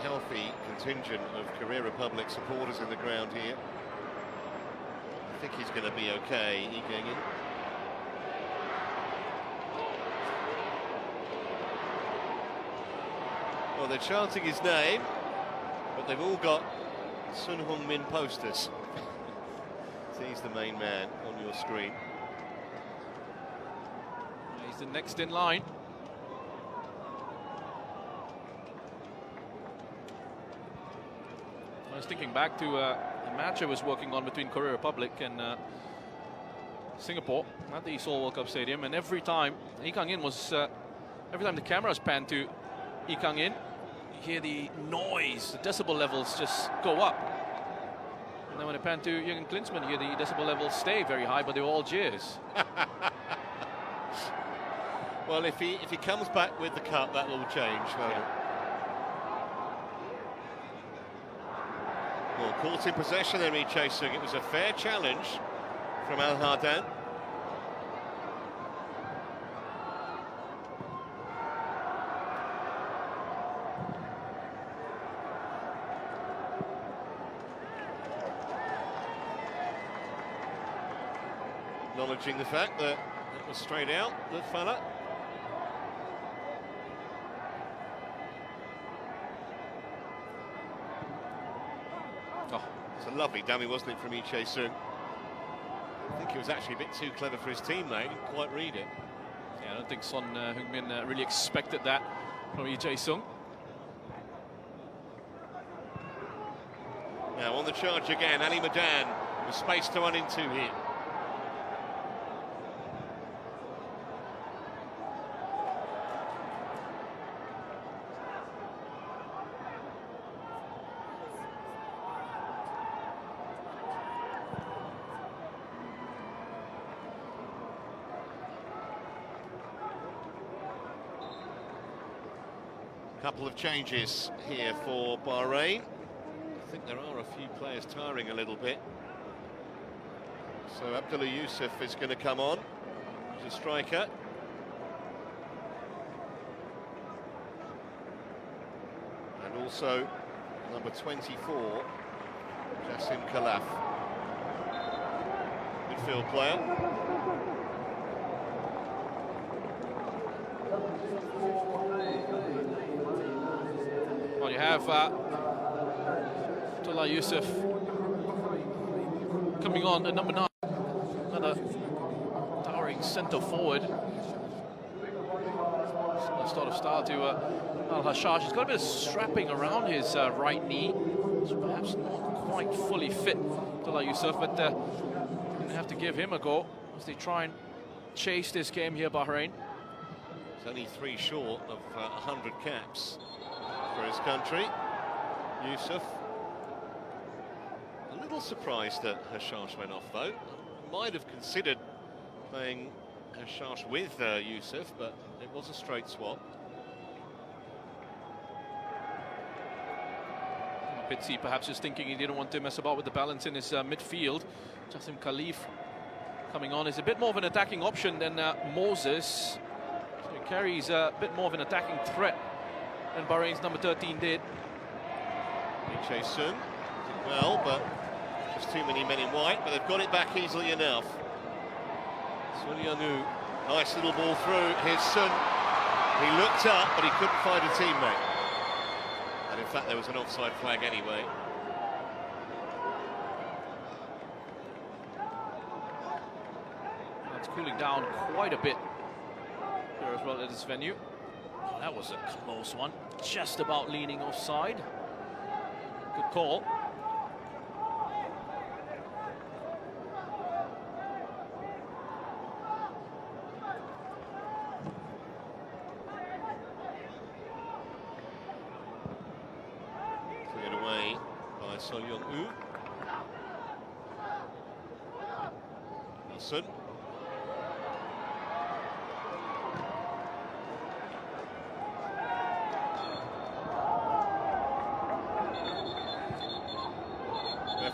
Healthy contingent of Korea Republic supporters in the ground here. I think he's going to be okay. Lee Kang-in. Well, they're chanting his name, but they've all got Son Heung-min posters. He's the main man on your screen. He's the next in line. I was thinking back to a match I was working on between Korea Republic and Singapore at the Seoul World Cup Stadium, and every time Lee Kang-in was, every time the cameras pan to Lee Kang-in, you hear the noise, the decibel levels just go up. And then when it pan to Jürgen Klinsmann, you hear the decibel levels stay very high, but they were all jeers. Well, if he comes back with the cup, that will change. Well, caught in possession there, Lee Chae-sung. It was a fair challenge from Al Hardan. Acknowledging the fact that it was straight out, the fella. Oh, it's a lovely dummy, wasn't it, from Lee Chae-sung? I think he was actually a bit too clever for his teammate. He didn't quite read it. Yeah, I don't think Son Heung-min really expected that from Lee Chae-sung. Now on the charge again, Ali Madan with space to run into here. Couple of changes here for Bahrain. I think there are a few players tiring a little bit. So Abdullah Yusuf is going to come on as a striker. And also number 24, Jassim Khalaf, midfield player. Well, you have Abdullah Yusuf coming on at number 9, another towering centre forward. A sort of style to Al-Hashash. He's got a bit of strapping around his right knee. It's perhaps not quite fully fit, Abdullah Yusuf, but going to have to give him a go as they try and chase this game here, Bahrain. He's only 3 short of 100 caps for his country. Yusuf, a little surprised that Hashash went off though. Might have considered playing Hashash with Yusuf, but it was a straight swap. Pitsy perhaps just thinking he didn't want to mess about with the balance in his midfield. Jassim Khalaf coming on is a bit more of an attacking option than Moses. So he carries a bit more of an attacking threat than Bahrain's number 13 did. Lee Chae-sung did well, but just too many men in white, but they've got it back easily enough. Sun Young-woo, nice little ball through. Here's Sun. He looked up, but he couldn't find a teammate. And in fact, there was an offside flag anyway. It's cooling down quite a bit here as well at this venue. Oh, that was a close one, just about leaning offside. Good call. Cleared away by Son Young-woo. Nelson.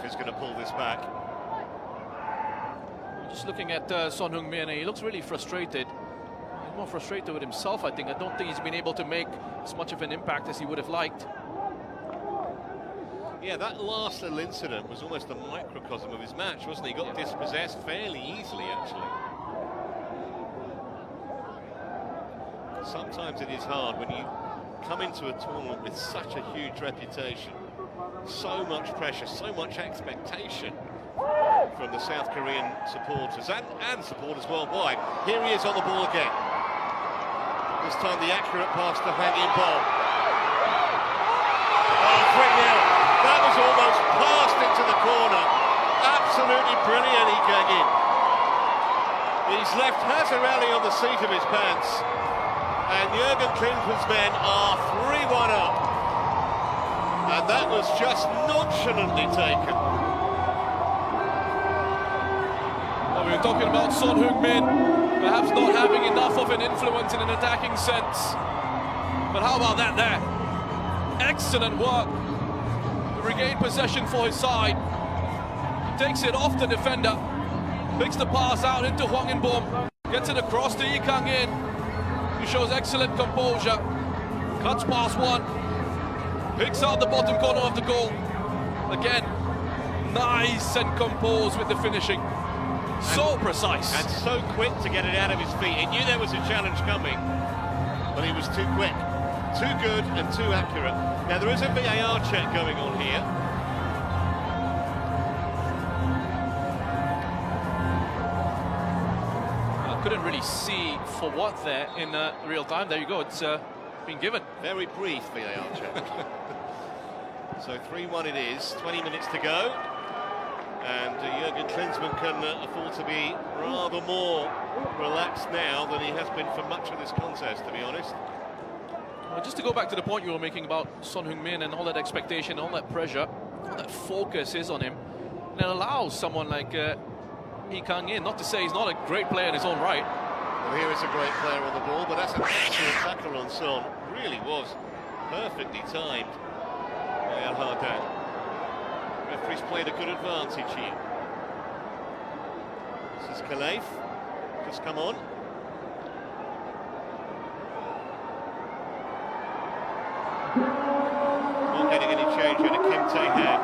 Is going to pull this back. Just looking at Son Heung-min, he looks really frustrated. He's more frustrated with himself, I think. I don't think he's been able to make as much of an impact as he would have liked. Yeah, that last little incident was almost a microcosm of his match, wasn't he? He got dispossessed fairly easily, actually. Sometimes it is hard when you come into a tournament with such a huge reputation So much pressure, so much expectation from the South Korean supporters and supporters worldwide. Here he is on the ball again. This time the accurate pass to hanging ball. Oh, 3-0. That was almost passed into the corner. Absolutely brilliant, Lee Kang-in. He's left Bazarello on the seat of his pants. And Jurgen Klinsmann's men are 3-1 up. And that was just nonchalantly taken. Well, we were talking about Son Heung-min perhaps not having enough of an influence in an attacking sense. But how about that there? Excellent work. Regained possession for his side. Takes it off the defender. Picks the pass out into Hwang In-bom. Gets it across to Lee Kang-in, who shows excellent composure. Cuts past one. Picks out the bottom corner of the goal. Again, nice and composed with the finishing. So precise. And so quick to get it out of his feet. He knew there was a challenge coming, but he was too quick, too good and too accurate. Now there is a VAR check going on here. I couldn't really see for what there in real time. There you go, it's been given. Very brief VAR check. So 3-1 it is, 20 minutes to go. And Jurgen Klinsmann can afford to be rather more relaxed now than he has been for much of this contest, to be honest. Well, just to go back to the point you were making about Son Heung-min and all that expectation, all that pressure, all that focus is on him. And it allows someone like Lee Kang-in, not to say he's not a great player in his own right. Well, here is a great player on the ball, but that's an excellent tackle on Son. Really was perfectly timed by Al Haddad. Referee's played a good advantage here. This is Kaleif, just come on. Not getting any change here to Kim Tae-han.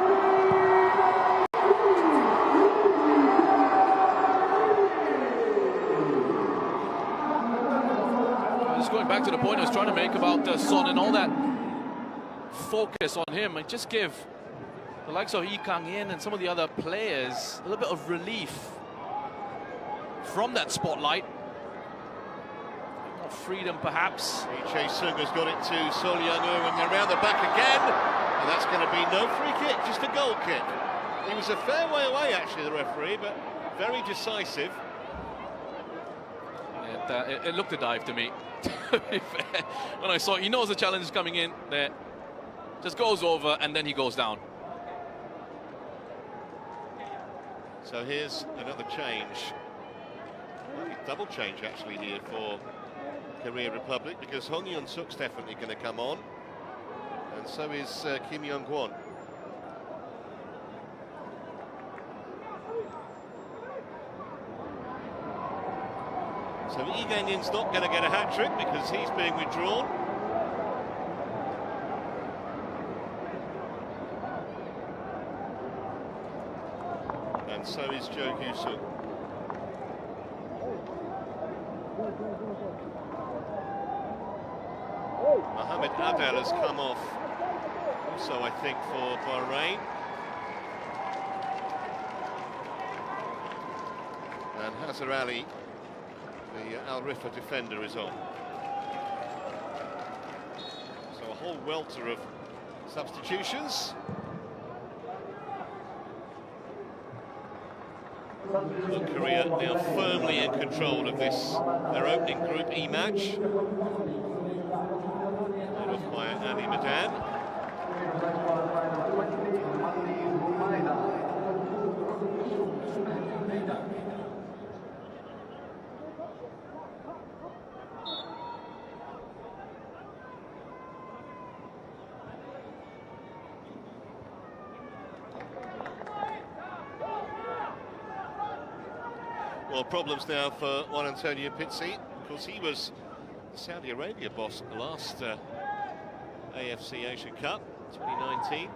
Just going back to the point I was trying to make about Son and all that focus on him, and just give the likes of Lee Kang-in and some of the other players a little bit of relief from that spotlight. More freedom, perhaps. Lee Chae-sung has got it to Sol Young-woo, and around the back again. And that's going to be no free kick, just a goal kick. He was a fair way away, actually, the referee, but very decisive. It looked a dive to me. To be fair. When I saw it, he knows the challenge is coming in there. Just goes over and then he goes down. So here's another change. Double change actually here for Korea Republic, because Hong Yeon-suk's definitely going to come on, and so is Kim Young-kwon. So Lee Kang-in's not going to get a hat-trick because he's being withdrawn. And so is Jo Kyu-sung. Mohamed Adel has come off also, I think, for Bahrain. And Hazar Ali, the Al Rifa defender, is on. So a whole welter of substitutions. But Korea now firmly in control of this, their opening Group E match. Led off by Ali Madan. Well, problems now for Juan Antonio Pizzi. Of course, he was the Saudi Arabia boss at the last AFC Asian Cup 2019.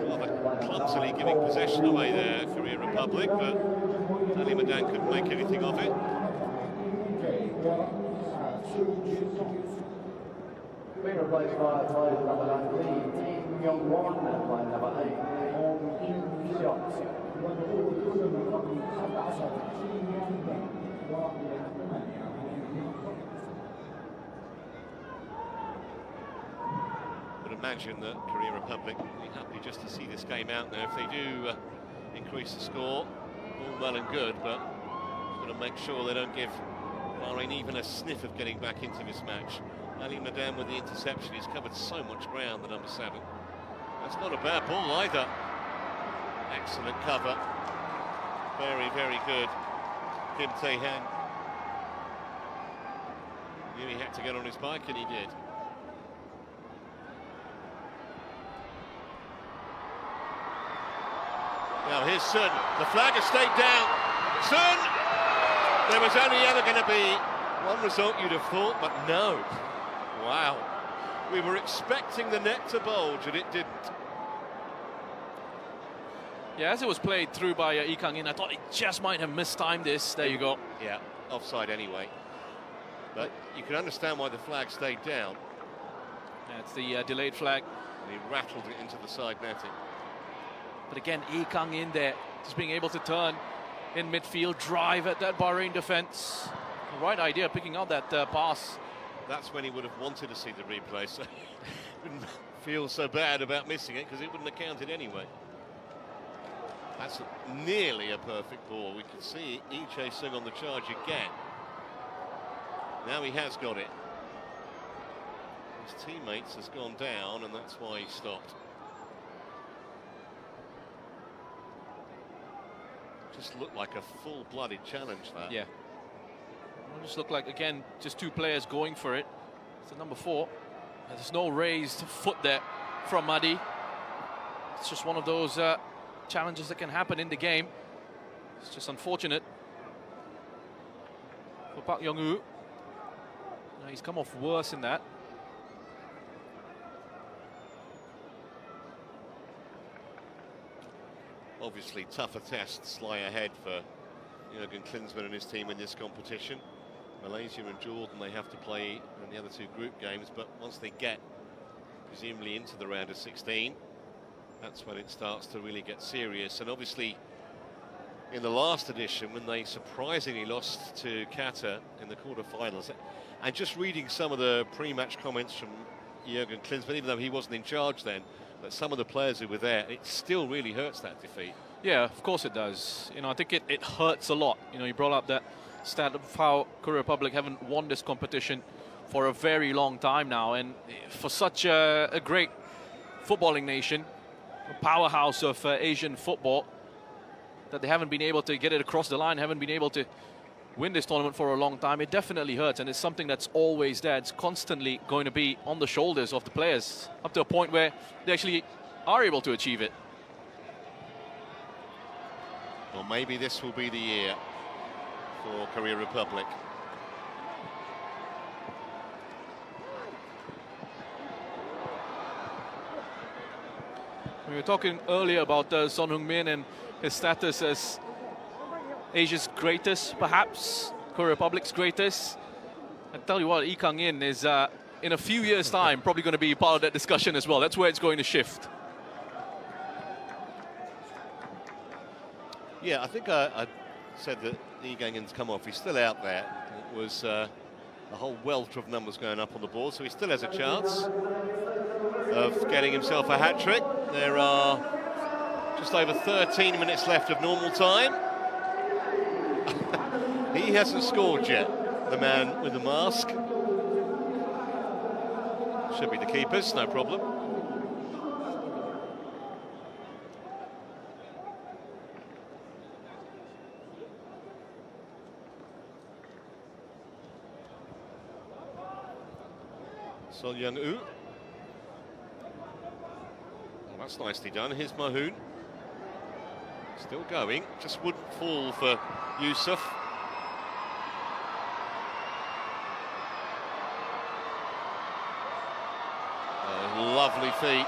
Rather clumsily giving possession away there, Korea Republic, but Ali Madan couldn't make anything of it. Been replaced by player number 19, Kim Yong-won, and player number 8, Hong Jun-seok. Would imagine that Korea Republic will be happy just to see this game out now. If they do increase the score, all well and good, but got to make sure they don't give Bahrain even a sniff of getting back into this match. Ali Madam with the interception. He's covered so much ground, the number 7. That's not a bad ball either. Excellent cover. Very, very good. Kim Tae-han knew he had to get on his bike, and he did. Now here's Sun. The flag has stayed down. Sun! There was only ever going to be one result, you'd have thought, but no. Wow. We were expecting the net to bulge, and it didn't. Yeah, as it was played through by Lee Kang-in, I thought he just might have mistimed this. There you go. Yeah, offside anyway. But you can understand why the flag stayed down. Yeah, it's the delayed flag. And he rattled it into the side netting. But again, Lee Kang-in there, just being able to turn in midfield, drive at that Bahrain defence. The right idea, picking out that pass. That's when he would have wanted to see the replay, so he wouldn't feel so bad about missing it, because it wouldn't have counted anyway. That's nearly a perfect ball. We can see Lee Chae-sung on the charge again. Now he has got it. His teammates has gone down, and that's why he stopped. Just looked like a full-blooded challenge, that. Yeah. It just looked like, again, just two players going for it. So number 4. There's no raised foot there from Madi. It's just one of those challenges that can happen in the game. It's just unfortunate for Park Young-woo. He's come off worse in that. Obviously, tougher tests lie ahead for Jurgen Klinsmann and his team in this competition. Malaysia and Jordan, they have to play in the other 2 group games, but once they get presumably into the round of 16, that's when it starts to really get serious. And obviously, in the last edition, when they surprisingly lost to Qatar in the quarterfinals, and just reading some of the pre-match comments from Jurgen Klinsmann, even though he wasn't in charge then, but some of the players who were there, it still really hurts, that defeat. Yeah, of course it does. I think it hurts a lot. You brought up that stat of how Korea Republic haven't won this competition for a very long time now, and for such a great footballing nation, a powerhouse of Asian football, that they haven't been able to get it across the line, haven't been able to win this tournament for a long time. It definitely hurts, and it's something that's always there. It's constantly going to be on the shoulders of the players, up to a point where they actually are able to achieve it. Well, maybe this will be the year for Korea Republic. We were talking earlier about Son Heung-min and his status as Asia's greatest, perhaps Korea Republic's greatest. I tell you what, Lee Kang-in is in a few years' time probably going to be part of that discussion as well. That's where it's going to shift. Yeah, I think I said that Lee Kang-in's come off. He's still out there. It was a whole wealth of numbers going up on the board, so he still has a chance of getting himself a hat-trick. There are just over 13 minutes left of normal time. He hasn't scored yet, the man with the mask. Should be the keepers, no problem. Son Young-woo. Well, that's nicely done. Here's Mahoon. Still going. Just wouldn't fall for Yusuf. Oh, lovely feet.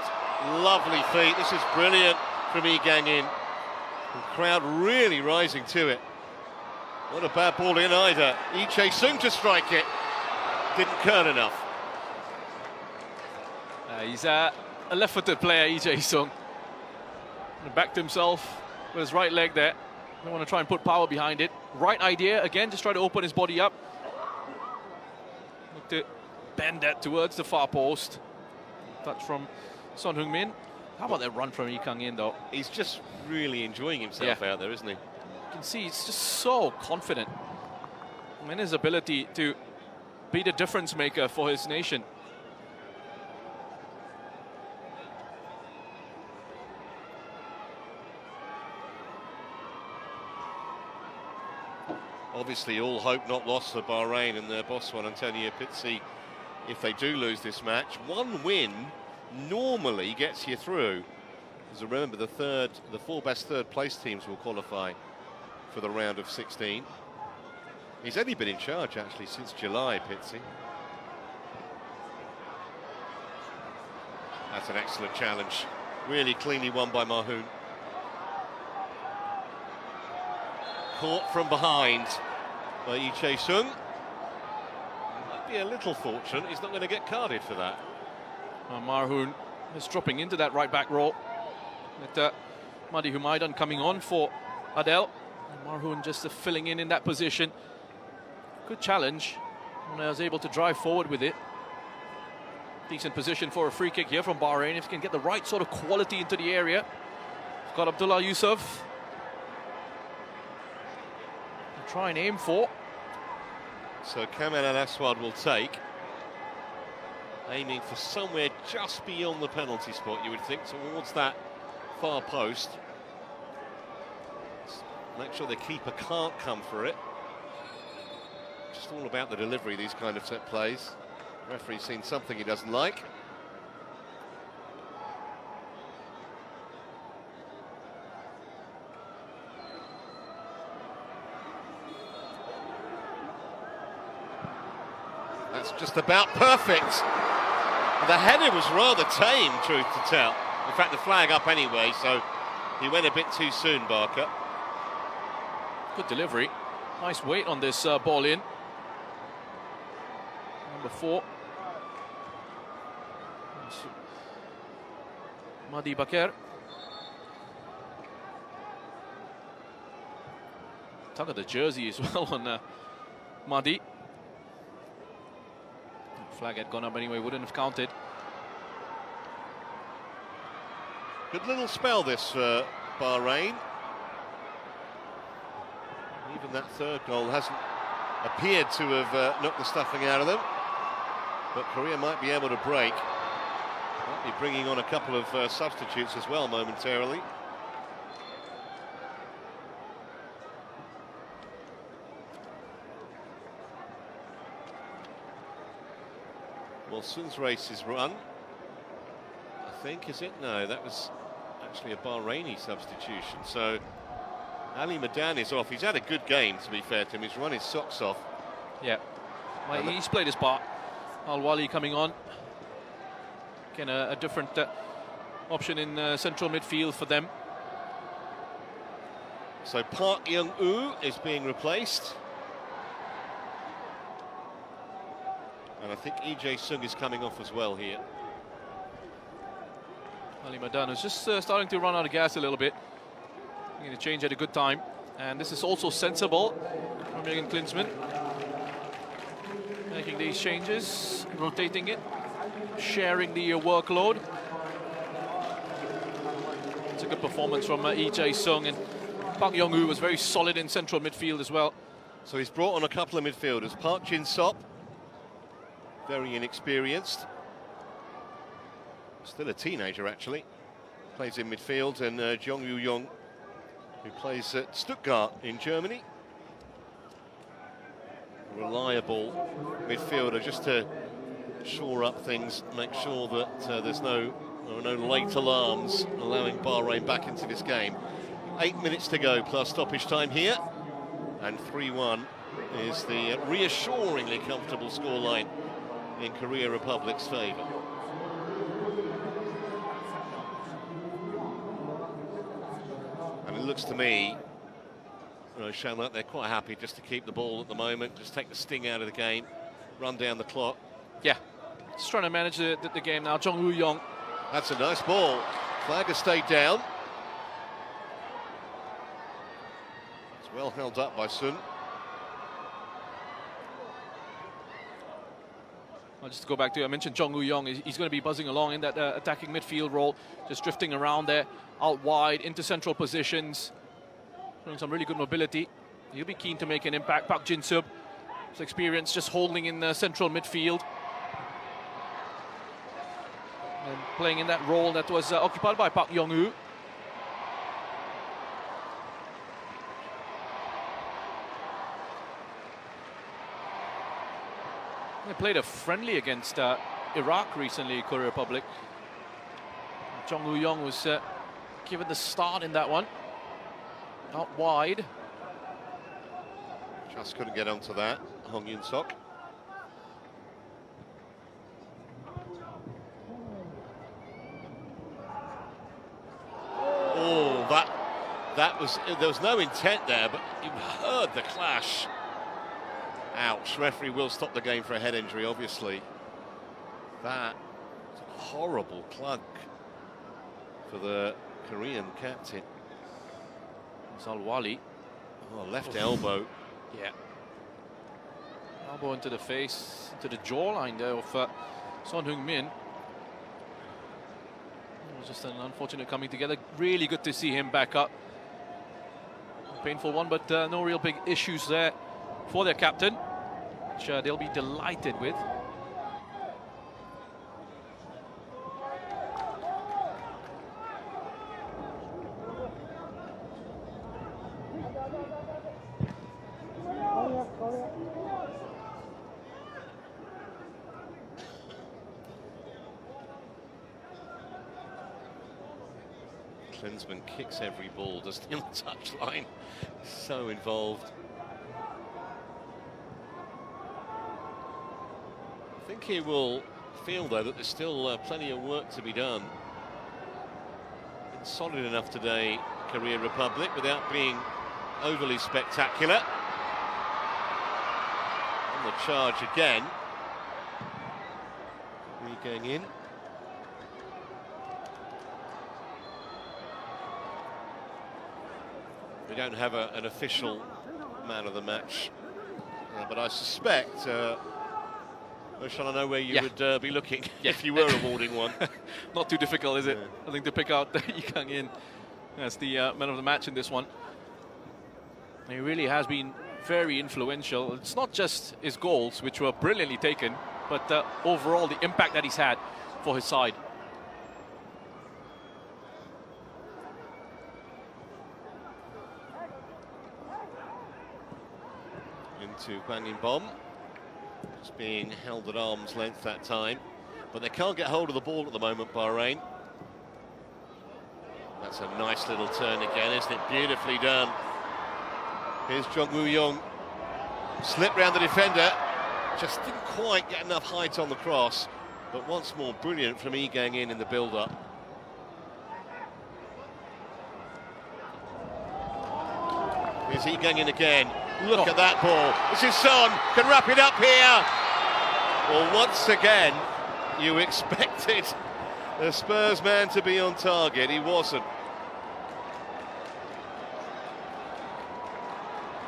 Lovely feet. This is brilliant from Lee Kang-in. The crowd really rising to it. Not a bad ball in either. Lee Chae-sung to strike it. Didn't curl enough. He's a left-footed player, Lee Sung. Backed himself with his right leg there. Don't want to try and put power behind it. Right idea, again, just try to open his body up. Look to bend that towards the far post. Touch from Son Heung-min. How about that run from Lee Kang-in, though? He's just really enjoying himself out there, isn't he? You can see he's just so confident in his ability to be the difference maker for his nation. Obviously, all hope not lost for Bahrain and their boss one, Antonio Pizzi, if they do lose this match. One win normally gets you through. As I remember, the four best third place teams will qualify for the round of 16. He's only been in charge, actually, since July, Pizzi. That's an excellent challenge. Really cleanly won by Mahoun. Caught from behind by Lee Sung. Might be a little fortunate. He's not going to get carded for that. Mahoun is dropping into that right back role. With Madi Humaydan coming on for Adel. Mahoun just filling in that position. Good challenge. And I was able to drive forward with it. Decent position for a free kick here from Bahrain. If he can get the right sort of quality into the area. He's got Abdullah Yusuf. Try and aim for. So Kamal Al-Aswad will take. Aiming for somewhere just beyond the penalty spot, you would think, towards that far post. Make sure the keeper can't come for it. Just all about the delivery, these kind of set plays. The referee's seen something he doesn't like. That's just about perfect. The header was rather tame, truth to tell. In fact, the flag up anyway, so he went a bit too soon, Barker. Good delivery. Nice weight on this ball in. Number 4. Madi Bakr. Tug of the jersey as well on Madi. Flag had gone up anyway, wouldn't have counted. Good little spell this for Bahrain. Even that third goal hasn't appeared to have knocked the stuffing out of them. But Korea might be able to break. Might be bringing on a couple of substitutes as well momentarily. Well, Sun's race is run. I think, is it? No, that was actually a Bahraini substitution. So Ali Madan is off. He's had a good game, to be fair to him. He's run his socks off. Yeah, well, he's played his part. Al-Wali coming on. Again, a different option in central midfield for them. So Park Young-woo is being replaced. And I think Lee Sung is coming off as well here. Ali Madan is just starting to run out of gas a little bit. Going to change at a good time. And this is also sensible from Jürgen Klinsmann. Making these changes, rotating it, sharing the workload. It's a good performance from Lee Sung, and Park Young-woo was very solid in central midfield as well. So he's brought on a couple of midfielders. Park Jin-sop, very inexperienced. Still a teenager, actually. Plays in midfield, and Jong Yu-yong, who plays at Stuttgart in Germany. Reliable midfielder, just to shore up things, make sure that there are no late alarms allowing Bahrain back into this game. 8 minutes to go plus stoppage time here, and 3-1 is the reassuringly comfortable scoreline in Korea Republic's favour. And it looks to me, showing that they're quite happy just to keep the ball at the moment, just take the sting out of the game, run down the clock. Yeah, Just trying to manage the game now. Jong Woo-young. That's a nice ball. Flag has stayed down. It's well held up by Sun. Just to go back to, I mentioned Jong Woo-young. He's going to be buzzing along in that attacking midfield role, just drifting around there, out wide, into central positions, showing some really good mobility. He'll be keen to make an impact. Park Jin-sub, his experience just holding in the central midfield and playing in that role that was occupied by Park Young-woo. They played a friendly against Iraq recently, Korea Republic. Jong Woo-young was given the start in that one. Out wide. Just couldn't get onto that, Hong Yun-sok. Oh, that was, there was no intent there, but you heard the clash. Ouch, referee will stop the game for a head injury, obviously. That was a horrible clunk for the Korean captain. Zalwali. Oh, left elbow. Yeah. Elbow into the face, into the jawline there of Son Heung-min. It was just an unfortunate coming together. Really good to see him back up. A painful one, but no real big issues there for their captain, which they'll be delighted with. Klinsmann kicks every ball, doesn't he, on the touchline? So involved. I think he will feel, though, that there's still plenty of work to be done. It's solid enough today, Korea Republic, without being overly spectacular. On the charge again. Really going in. We don't have an official man of the match, but I suspect, Oshan, I know where you would be looking if you were awarding one. Not too difficult, is it? I think to pick out Lee Kang-in as the man of the match in this one. He really has been very influential. It's not just his goals, which were brilliantly taken, but overall the impact that he's had for his side. Into Hwang In-bom. Just being held at arm's length that time. But they can't get hold of the ball at the moment, Bahrain. That's a nice little turn again, isn't it? Beautifully done. Here's Jong Woo-young. Slip round the defender. Just didn't quite get enough height on the cross. But once more, brilliant from Lee Kang-in in the build-up. Here's Lee Kang-in again. Look at that ball. This is Son, can wrap it up here. Well, once again, you expected the Spurs man to be on target. He wasn't.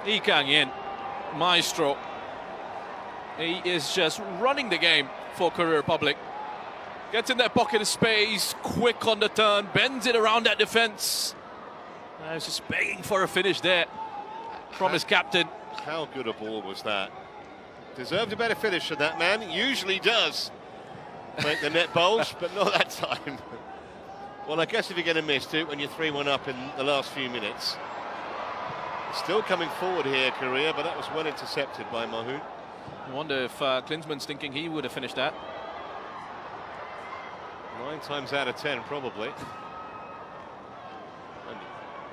Lee Kang-in, maestro. He is just running the game for Korea Republic. Gets in that pocket of space, quick on the turn, bends it around that defense. He's just begging for a finish there from his captain. How good a ball was that? Deserved a better finish than that man. Usually does make the net bulge, but not that time. Well, I guess if you're going to miss it when you're 3-1 up in the last few minutes. Still coming forward here, Korea, but that was well intercepted by Mahun. I wonder if Klinsmann's thinking he would have finished that. 9 times out of 10, probably. And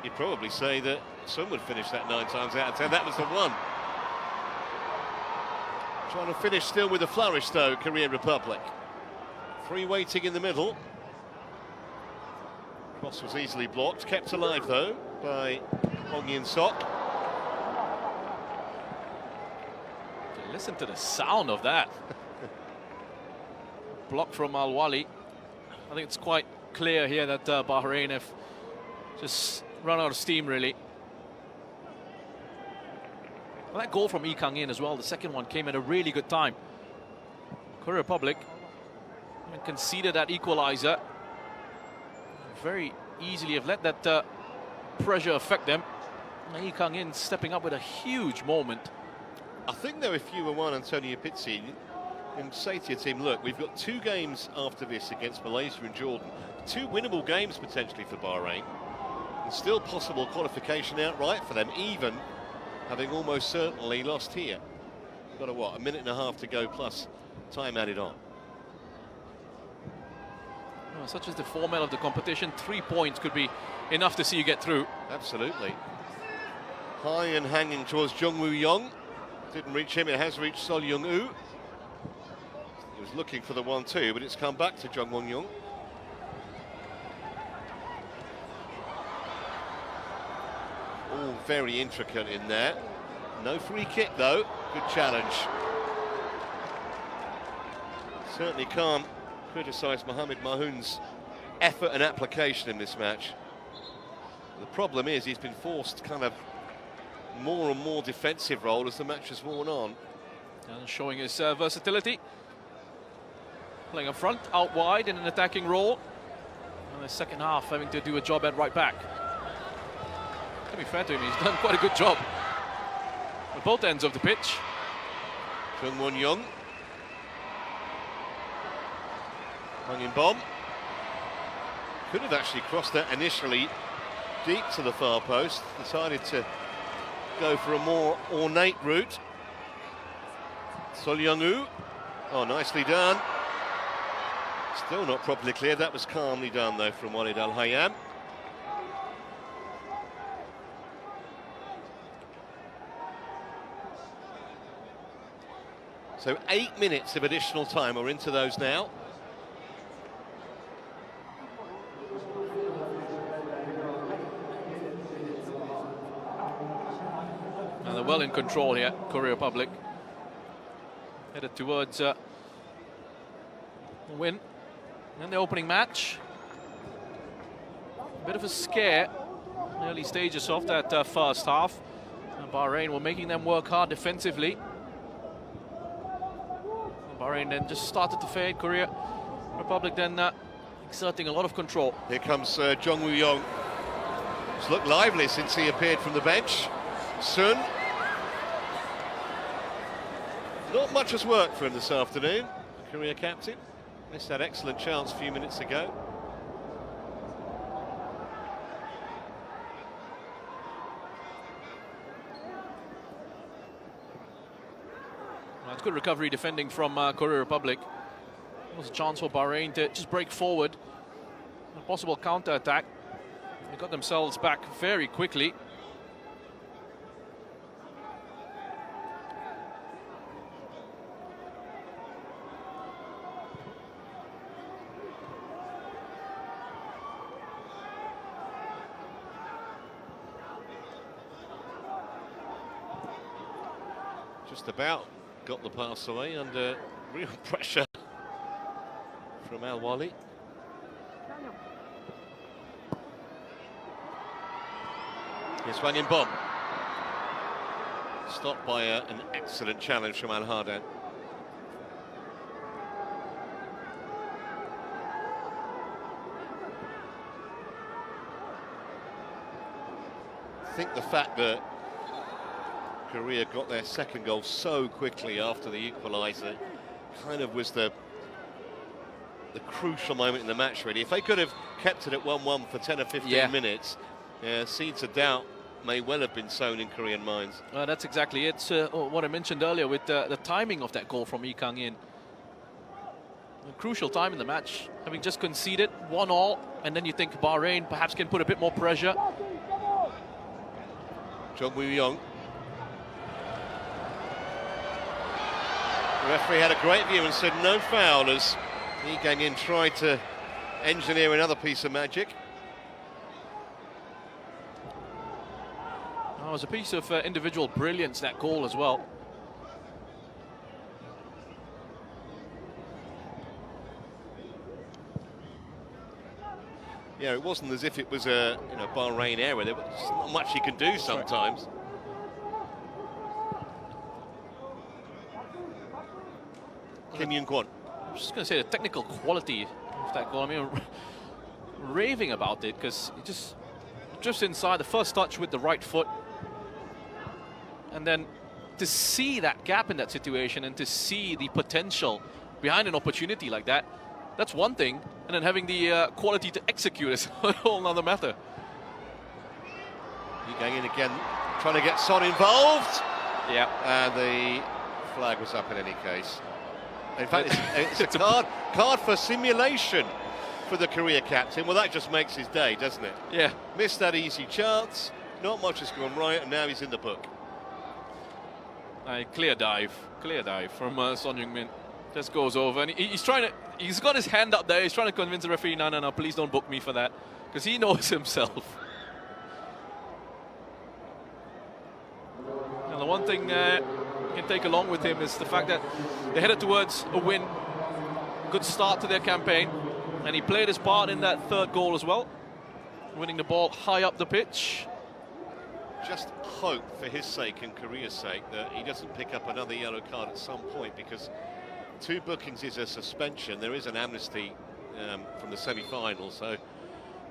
you'd probably say that Sun would finish that 9 times out of 10. That was the one. Trying to finish still with a flourish, though, Korea Republic. 3 waiting in the middle. Cross was easily blocked. Kept alive, though, by Hong Yun-sok. Listen to the sound of that. block from Al-Wali. I think it's quite clear here that Bahrain have just run out of steam, really. Well, that goal from Lee Kang-in as well, the second one, came at a really good time. Korea Republic conceded that equalizer. Very easily have let that pressure affect them. Lee Kang-in stepping up with a huge moment. I think though, if you were one Antonio Pizzi, and say to your team, look, we've got 2 games after this against Malaysia and Jordan, 2 winnable games potentially for Bahrain, and still possible qualification outright for them, even having almost certainly lost here. We've got a minute and a half to go plus time added on. Well, such as the format of the competition, 3 points could be enough to see you get through. Absolutely. High and hanging towards Jung Woo Young. Didn't reach him, it has reached Sol Young-woo. He was looking for the 1-2, but it's come back to Jung Woo Young. All very intricate in there. No free kick though, good challenge. Certainly can't criticise Mohamed Mahoun's effort and application in this match. The problem is he's been forced kind of more and more defensive role as the match has worn on. And showing his versatility. Playing up front, out wide in an attacking role. And the second half having to do a job at right back. To be fair to him, he's done quite a good job at both ends of the pitch. Jung Won Young. Hanging bomb. Could have actually crossed that initially deep to the far post. Decided to go for a more ornate route. Sol Young-woo. Oh, nicely done. Still not properly cleared. That was calmly done, though, from Walid Al-Hayam. So 8 minutes of additional time. We're into those now. And they're well in control here, Korea Republic. Headed towards a win in the opening match. A bit of a scare, early stages of that first half. And Bahrain were making them work hard defensively. And Bahrain then just started to fade. Korea Republic then exerting a lot of control. Here comes Jung Woo Young. He's looked lively since he appeared from the bench. Sun. Not much has worked for him this afternoon, the Korea captain. Missed that excellent chance a few minutes ago. Well, it's good recovery defending from Korea Republic. There was a chance for Bahrain to just break forward. A possible counter-attack. They got themselves back very quickly. Just about got the pass away under real pressure from Al-Wali. Here's Wang In-bom. Stopped by an excellent challenge from Al-Hardan. I think the fact that Korea got their second goal so quickly after the equaliser kind of was the crucial moment in the match, really. If they could have kept it at 1-1 for 10 or 15 minutes, seeds of doubt may well have been sown in Korean minds. That's exactly it. What I mentioned earlier with the timing of that goal from Lee Kang-in. A crucial time in the match, having just conceded 1-1, and then you think Bahrain perhaps can put a bit more pressure. Jung Woo Young. The referee had a great view and said no foul as Lee Kang-in tried to engineer another piece of magic. Oh, it was a piece of individual brilliance, that goal as well. Yeah, it wasn't as if it was a Bahrain error. There was not much he can do sometimes. Kim Young-kwon. I was just going to say the technical quality of that goal. I mean, raving about it because he just drifts inside the first touch with the right foot, and then to see that gap in that situation and to see the potential behind an opportunity like that, that's one thing, and then having the quality to execute is a whole other matter. He going in again, trying to get Son involved. Yeah. And the flag was up in any case. In fact, it's a card for simulation for the Korea captain. Well, that just makes his day, doesn't it? Yeah. Missed that easy chance, not much has gone right, and now he's in the book. A clear dive from Son Heung-min. Just goes over, and he's got his hand up there, he's trying to convince the referee, no, please don't book me for that, because he knows himself. And the one thing you can take along with him is the fact that they headed towards a win, good start to their campaign, and he played his part in that third goal as well, winning the ball high up the pitch. Just hope for his sake and Korea's sake that he doesn't pick up another yellow card at some point, because 2 bookings is a suspension. There is an amnesty from the semi-final, so we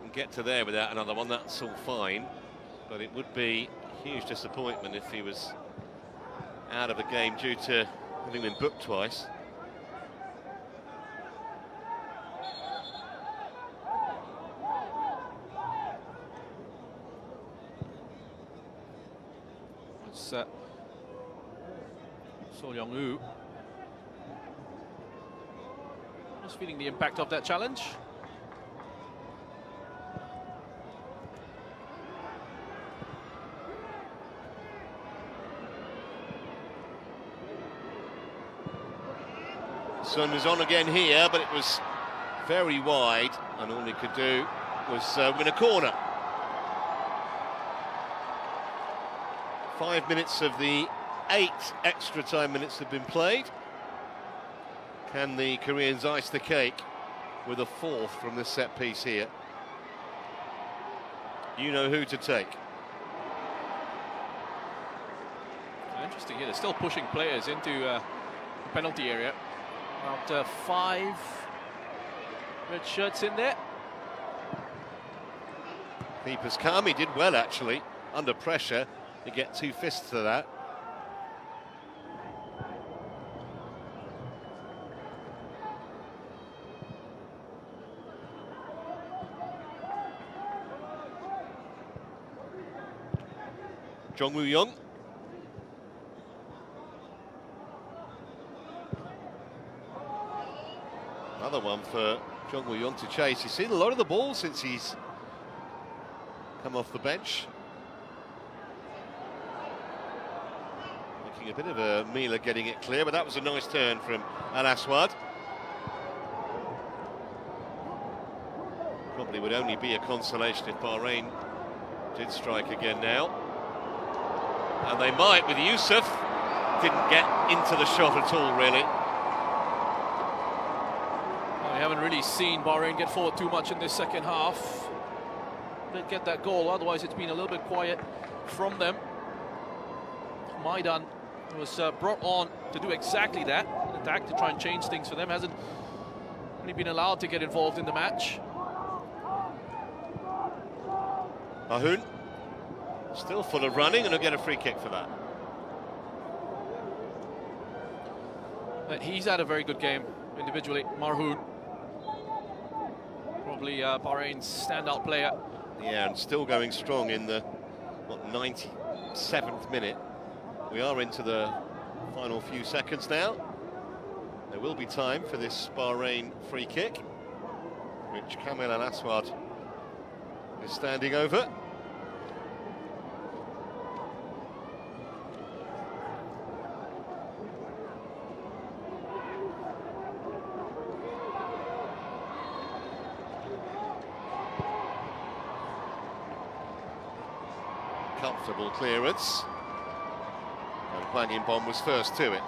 can get to there without another one. That's all fine, but it would be a huge disappointment if he was out of a game due to having been booked twice. It's So Young-woo was feeling the impact of that challenge. Son was on again here, but it was very wide, and all he could do was win a corner. 5 minutes of the 8 extra time minutes have been played. Can the Koreans ice the cake with a 4th from this set piece here? You know who to take. Interesting here, they're still pushing players into the penalty area. About 5 red shirts in there. Keeper's calm, he did well actually, under pressure, to get 2 fists to that. Jong Woo-young. Another one for Jong Woo-young to chase. He's seen a lot of the ball since he's come off the bench. Making a bit of a meal of getting it clear, but that was a nice turn from Al Aswad. Probably would only be a consolation if Bahrain did strike again now. And they might with Yusuf. Didn't get into the shot at all, really. Well, we haven't really seen Bahrain get forward too much in this second half. Didn't get that goal, otherwise it's been a little bit quiet from them. Maidan was brought on to do exactly that, an attack to try and change things for them. Hasn't really been allowed to get involved in the match. Ahun. Still full of running, and he'll get a free kick for that. He's had a very good game individually, Marhoun. Probably Bahrain's standout player. Yeah, and still going strong in the 97th minute. We are into the final few seconds now. There will be time for this Bahrain free kick, which Kamil Al Aswad is standing over. Comfortable clearance, and Hwang In-bom was first to it.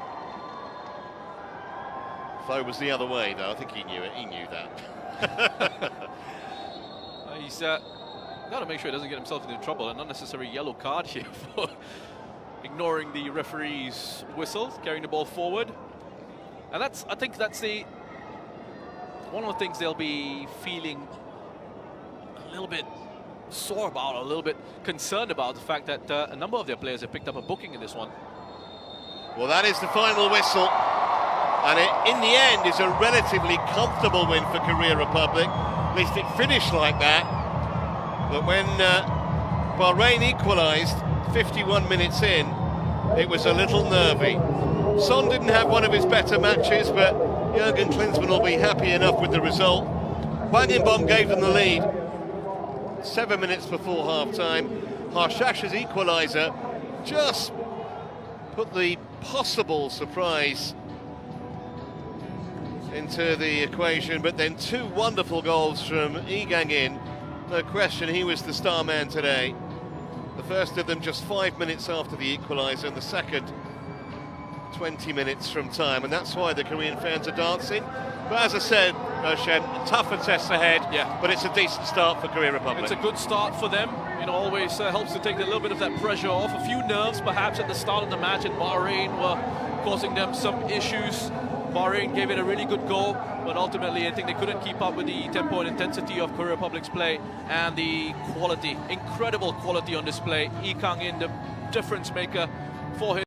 Flow was the other way, though. I think he knew it. He knew that. He's got to make sure he doesn't get himself into trouble, and unnecessary yellow card here for ignoring the referee's whistle, carrying the ball forward. And I think that's one of the things they'll be feeling a little bit sore about, a little bit concerned about, the fact that a number of their players have picked up a booking in this one. Well, that is the final whistle, and it, in the end, is a relatively comfortable win for Korea Republic. At least it finished like that. But when Bahrain equalised 51 minutes in, it was a little nervy. Son didn't have one of his better matches, but Jurgen Klinsmann will be happy enough with the result. Hwang In-beom gave them the lead 7 minutes before half-time. Harshash's equaliser just put the possible surprise into the equation, but then two wonderful goals from Lee Gang-in. No question, he was the star man today. The first of them just 5 minutes after the equaliser, and the second 20 minutes from time, and that's why the Korean fans are dancing. But as I said, Roshan, tougher tests ahead, yeah, but it's a decent start for Korea Republic. It's a good start for them. You know, always helps to take a little bit of that pressure off. A few nerves perhaps at the start of the match, and Bahrain were causing them some issues. Bahrain gave it a really good go, but ultimately I think they couldn't keep up with the tempo and intensity of Korea Republic's play, and the quality, incredible quality on display. Lee Kang-in, the difference maker for his